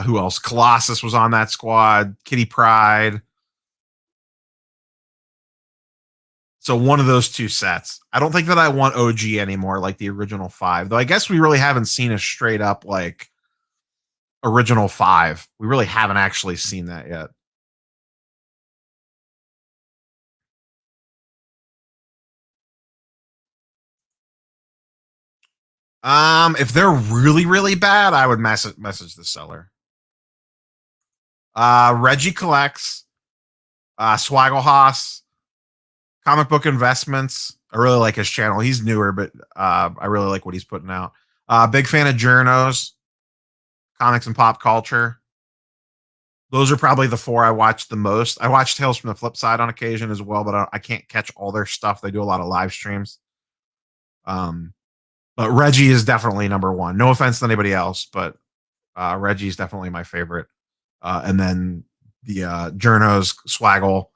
who else? Colossus was on that squad, Kitty Pryde. So one of those two sets. I don't think that I want OG anymore, like the original five. Though I guess we really haven't seen a straight up like original five. We really haven't actually seen that yet. If they're really, really bad, I would message the seller. Reggie collects, Swaggle Haas, Comic Book Investments. I really like his channel. He's newer, but I really like what he's putting out. Big fan of Journos, Comics and Pop Culture. Those are probably the four I watch the most. I watch Tales from the Flip Side on occasion as well, but I can't catch all their stuff. They do a lot of live streams. Um, but Reggie is definitely number one. No offense to anybody else, but Reggie is definitely my favorite. And then the Journos, Swaggle.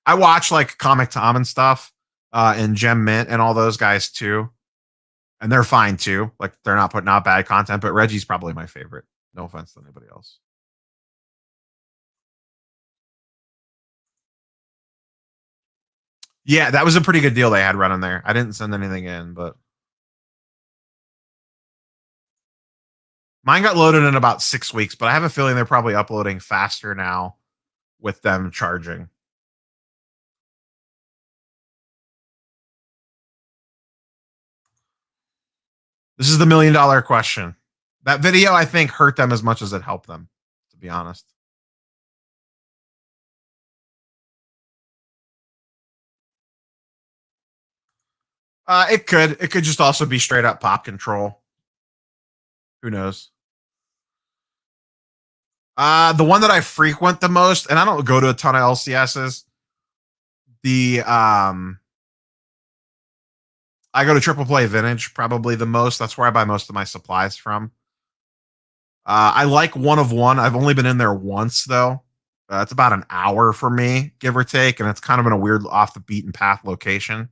I watch like Comic Tom and stuff, and Gem Mint and all those guys too, and they're fine too. Like they're not putting out bad content, but Reggie's probably my favorite. No offense to anybody else. Yeah, that was a pretty good deal they had running there. I didn't send anything in, but mine got loaded in about 6 weeks. But I have a feeling they're probably uploading faster now with them charging. This is the $1 million question. That video, I think, hurt them as much as it helped them, to be honest. It could. It could just also be straight up pop control. Who knows? The one that I frequent the most, and I don't go to a ton of LCSs. The I go to Triple Play Vintage probably the most. That's where I buy most of my supplies from. I like One of One. I've only been in there once though. It's about an hour for me, give or take, and it's kind of in a weird off the beaten path location,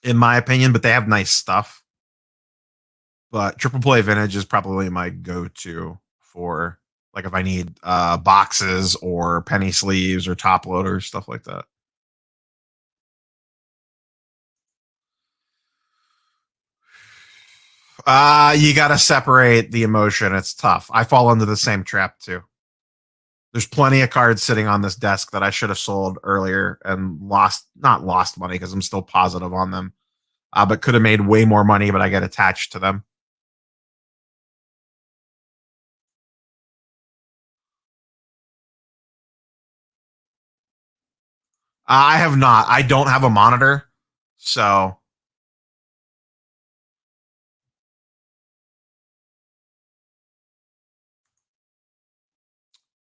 in my opinion. But they have nice stuff. But Triple Play Vintage is probably my go-to for like if I need boxes or penny sleeves or top loaders, stuff like that. You got to separate the emotion. It's tough. I fall into the same trap too. There's plenty of cards sitting on this desk that I should have sold earlier and not lost money because I'm still positive on them, but could have made way more money, but I get attached to them. I have not. I don't have a monitor, so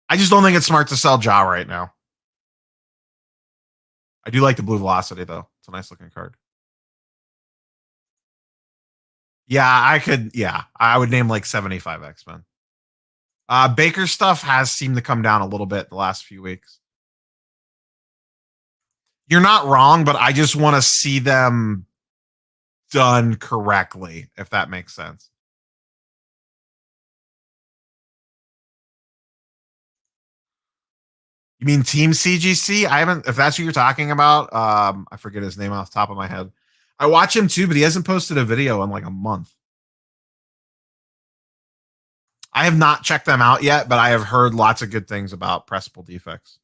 I just don't think it's smart to sell Ja right now. I do like the blue velocity though. It's a nice looking card. Yeah, I could. Yeah, I would name like 75 X Men. Baker stuff has seemed to come down a little bit the last few weeks. You're not wrong, but I just want to see them done correctly, if that makes sense. You mean Team CGC? I haven't. If that's what you're talking about, I forget his name off the top of my head. I watch him too, but he hasn't posted a video in like a month. I have not checked them out yet, but I have heard lots of good things about pressable defects.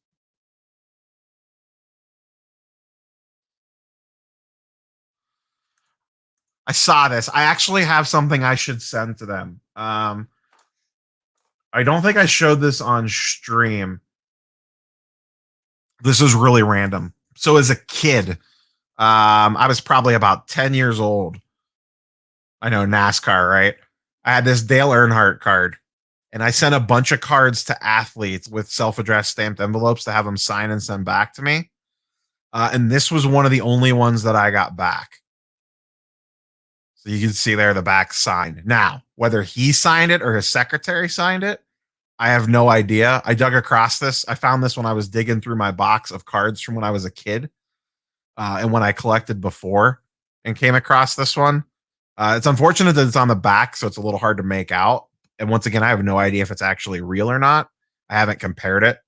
I saw this. I actually have something I should send to them. I don't think I showed this on stream. This is really random. So as a kid, I was probably about 10 years old. I know NASCAR, right? I had this Dale Earnhardt card, and I sent a bunch of cards to athletes with self-addressed stamped envelopes to have them sign and send back to me. And this was one of the only ones that I got back. So you can see there the back signed. Now, whether he signed it or his secretary signed it, I have no idea. I dug across this. I found this when I was digging through my box of cards from when I was a kid, and when I collected before, and came across this one. It's unfortunate that it's on the back, so it's a little hard to make out. And once again, I have no idea if it's actually real or not. I haven't compared it,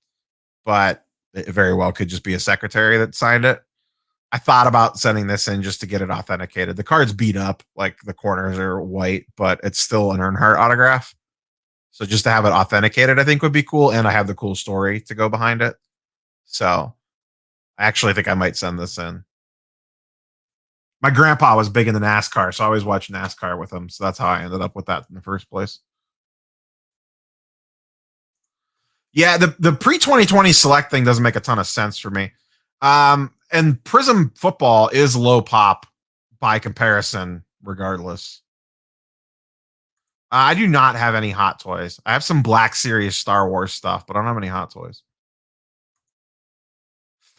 but it very well could just be a secretary that signed it. I thought about sending this in just to get it authenticated. The card's beat up, like the corners are white, but it's still an Earnhardt autograph. So just to have it authenticated, I think would be cool. And I have the cool story to go behind it. So I actually think I might send this in. My grandpa was big into NASCAR, so I always watched NASCAR with him. So that's how I ended up with that in the first place. Yeah, the pre 2020 select thing doesn't make a ton of sense for me. And Prism football is low pop by comparison, regardless. I do not have any hot toys. I have some Black Series Star Wars stuff, but I don't have any hot toys.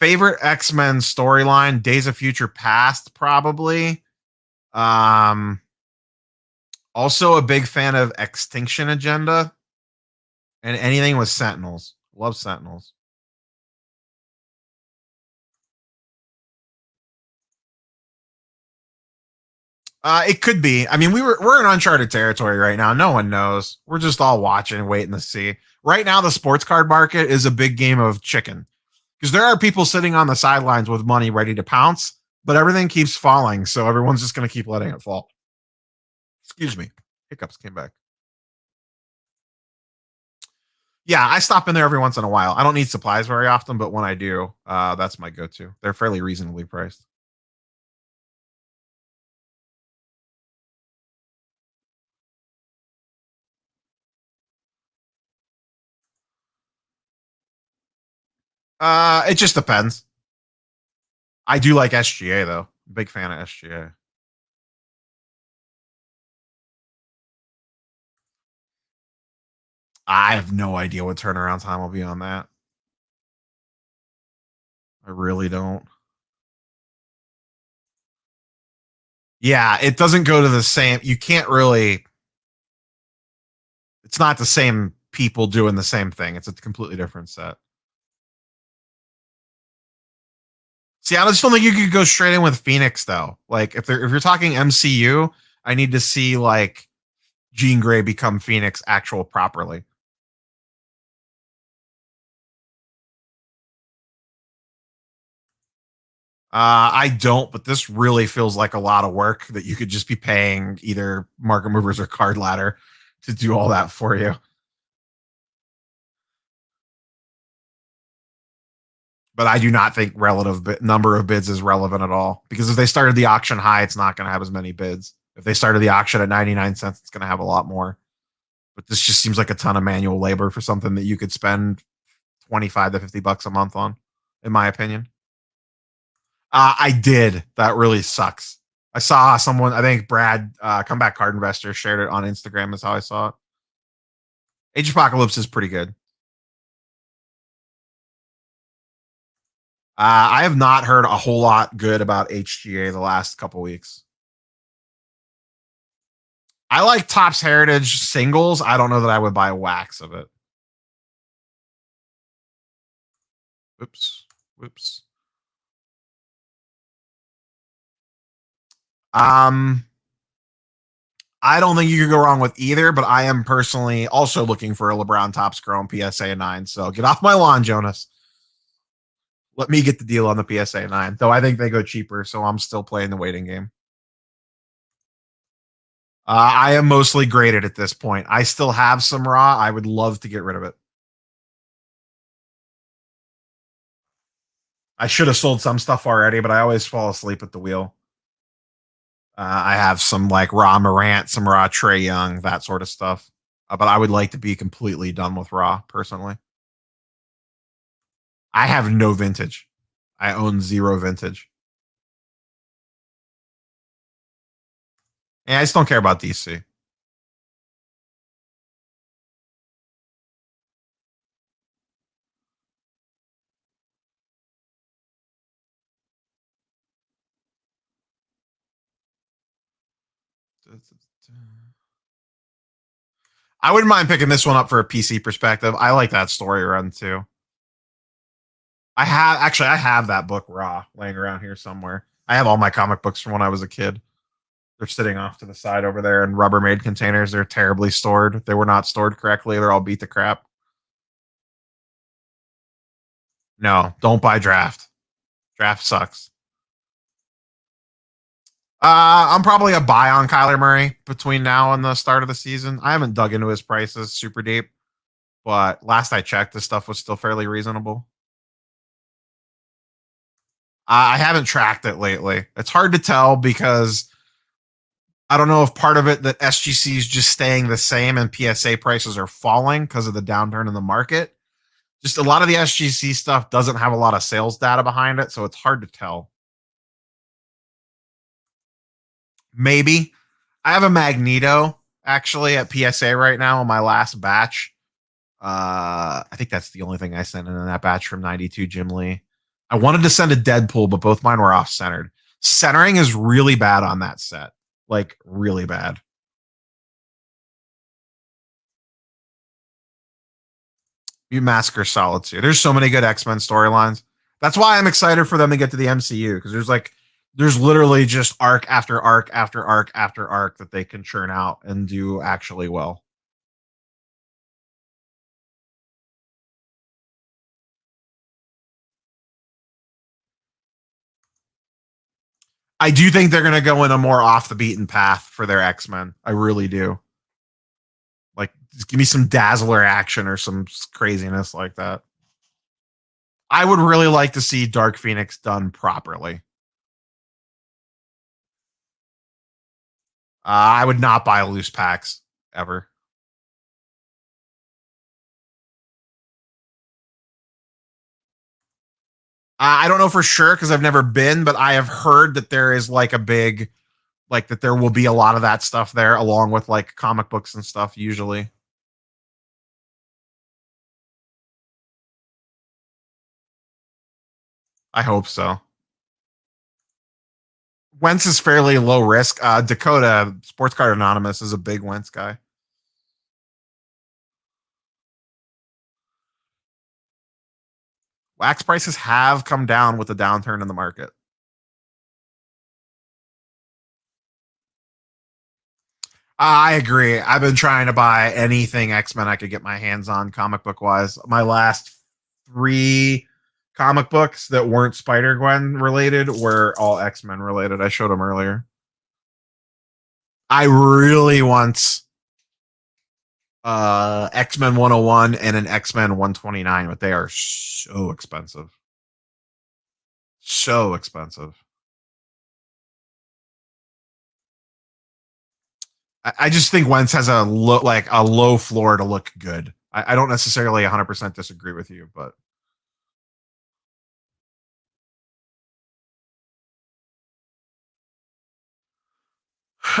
Favorite X-Men storyline, Days of Future Past, probably. Um, Also a big fan of Extinction Agenda and anything with Sentinels. Love Sentinels. It could be. I mean, we're in uncharted territory right now. No one knows. We're just all watching, waiting to see. Right now, the sports card market is a big game of chicken because there are people sitting on the sidelines with money ready to pounce, but everything keeps falling, so everyone's just going to keep letting it fall. Excuse me, hiccups came back. Yeah, I stop in there every once in a while. I don't need supplies very often, but when I do, that's my go-to. They're fairly reasonably priced. It just depends. I do like SGA though. Big fan of SGA. I have no idea what turnaround time will be on that. I really don't. Yeah, it doesn't go to the same. You can't really. It's not the same people doing the same thing. It's a completely different set. See, I just don't think you could go straight in with Phoenix though. Like if you're talking MCU, I need to see like Jean Grey become Phoenix actual properly. I don't, but this really feels like a lot of work that you could just be paying either market movers or card ladder to do all that for you. But I do not think relative number of bids is relevant at all because if they started the auction high, it's not going to have as many bids. If they started the auction at 99 cents, it's going to have a lot more. But this just seems like a ton of manual labor for something that you could spend 25 to 50 bucks a month on, in my opinion. I did. That really sucks. I saw someone, I think Brad, Comeback Card Investor, shared it on Instagram, is how I saw it. Age of Apocalypse is pretty good. I have not heard a whole lot good about HGA the last couple weeks. I like Topps Heritage singles. I don't know that I would buy wax of it. Oops. Whoops. Um, I don't think you could go wrong with either, but I am personally also looking for a LeBron Topps Chrome PSA 9. So get off my lawn, Jonas. Let me get the deal on the PSA 9, though I think they go cheaper, so I'm still playing the waiting game. I am mostly graded at this point. I still have some raw. I would love to get rid of it. I should have sold some stuff already, but I always fall asleep at the wheel. I have some like raw Morant, some raw Trey Young, that sort of stuff. But I would like to be completely done with raw personally. I have no vintage. I own zero vintage. And I just don't care about DC. I wouldn't mind picking this one up for a PC perspective. I like that story run too. I have that book raw laying around here somewhere. I have all my comic books from when I was a kid. They're sitting off to the side over there in Rubbermaid containers. They're terribly stored. They were not stored correctly. They're all beat to crap. No, don't buy draft. Draft sucks. I'm probably a buy on Kyler Murray between now and the start of the season. I haven't dug into his prices super deep, but last I checked, this stuff was still fairly reasonable. I haven't tracked it lately. It's hard to tell because I don't know if part of it that SGC is just staying the same and PSA prices are falling because of the downturn in the market. Just a lot of the SGC stuff doesn't have a lot of sales data behind it, so it's hard to tell. Maybe. I have a Magneto actually at PSA right now on my last batch. I think that's the only thing I sent in that batch from 92 Jim Lee. I wanted to send a Deadpool, but both mine were off centered. Centering is really bad on that set. Like, really bad. You massacre Solitude. There's so many good X-Men storylines. That's why I'm excited for them to get to the MCU because there's literally just arc after arc after arc after arc that they can churn out and do actually well. I do think they're going to go in a more off the beaten path for their X-Men. I really do. Like, just give me some Dazzler action or some craziness like that. I would really like to see Dark Phoenix done properly. I would not buy loose packs ever. I don't know for sure because I've never been, but I have heard that there is like a big, like that there will be a lot of that stuff there, along with like comic books and stuff. Usually, I hope so. Wentz is fairly low risk. Dakota Sports Card Anonymous is a big Wentz guy. Wax prices have come down with the downturn in the market. I agree. I've been trying to buy anything X-Men I could get my hands on comic book wise. My last 3 comic books that weren't Spider-Gwen related were all X-Men related. I showed them earlier. I really want X-Men 101 and an X-Men 129, but they are so expensive. So expensive. I just think Wentz has a low floor to look good. I don't necessarily 100% disagree with you, but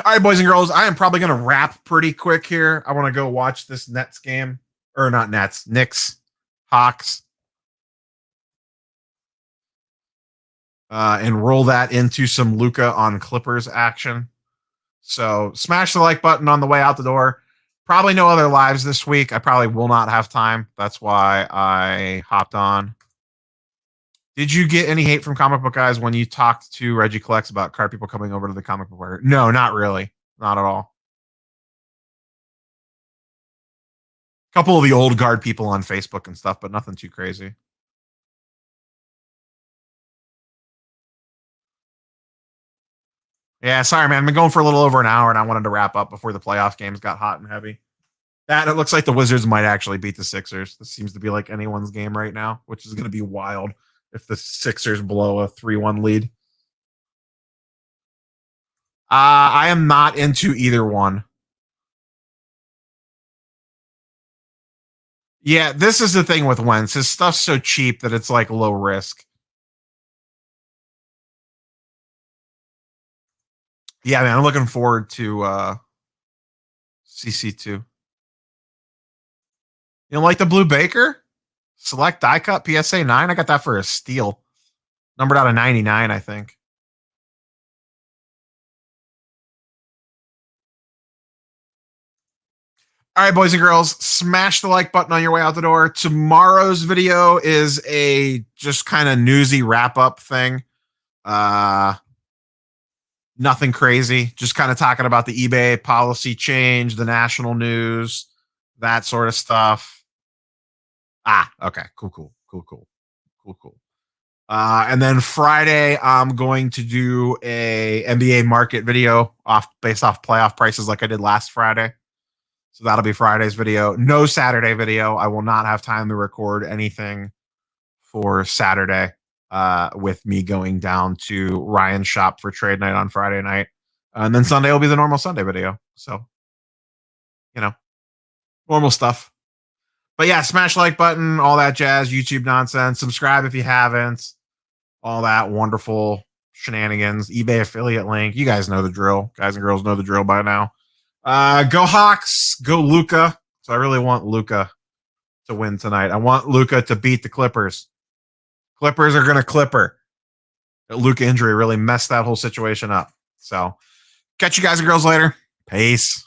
all right, boys and girls, I am probably going to wrap pretty quick here. I want to go watch this Nets game, or not Nets, Knicks, Hawks, and roll that into some Luka on Clippers action. So smash the like button on the way out the door. Probably no other lives this week. I probably will not have time. That's why I hopped on. Did you get any hate from comic book guys when you talked to Reggie Collects about card people coming over to the comic book market? No, not really. Not at all. A couple of the old guard people on Facebook and stuff, but nothing too crazy. Yeah, sorry, man. I've been going for a little over an hour, and I wanted to wrap up before the playoff games got hot and heavy. That it looks like the Wizards might actually beat the Sixers. This seems to be like anyone's game right now, which is going to be wild if the Sixers blow a 3-1 lead. I am not into either one. Yeah, this is the thing with Wentz. His stuff's so cheap that it's like low risk. Yeah, man, I'm looking forward to CC2. You don't like the Blue Baker? Select die cut PSA 9? I got that for a steal. Numbered out of 99, I think. All right, boys and girls, smash the like button on your way out the door. Tomorrow's video is a just kind of newsy wrap up thing. Nothing crazy. Just kind of talking about the eBay policy change, the national news, that sort of stuff. Okay. Cool. And then Friday, I'm going to do a NBA market video based off playoff prices like I did last Friday. So that'll be Friday's video. No Saturday video. I will not have time to record anything for Saturday with me going down to Ryan's shop for trade night on Friday night. And then Sunday will be the normal Sunday video. So, normal stuff. But yeah, smash like button, all that jazz, YouTube nonsense. Subscribe if you haven't. All that wonderful shenanigans. eBay affiliate link. You guys know the drill. Guys and girls know the drill by now. Go Hawks. Go Luka. So I really want Luka to win tonight. I want Luka to beat the Clippers. Clippers are going to clipper. That Luka injury really messed that whole situation up. So catch you guys and girls later. Peace.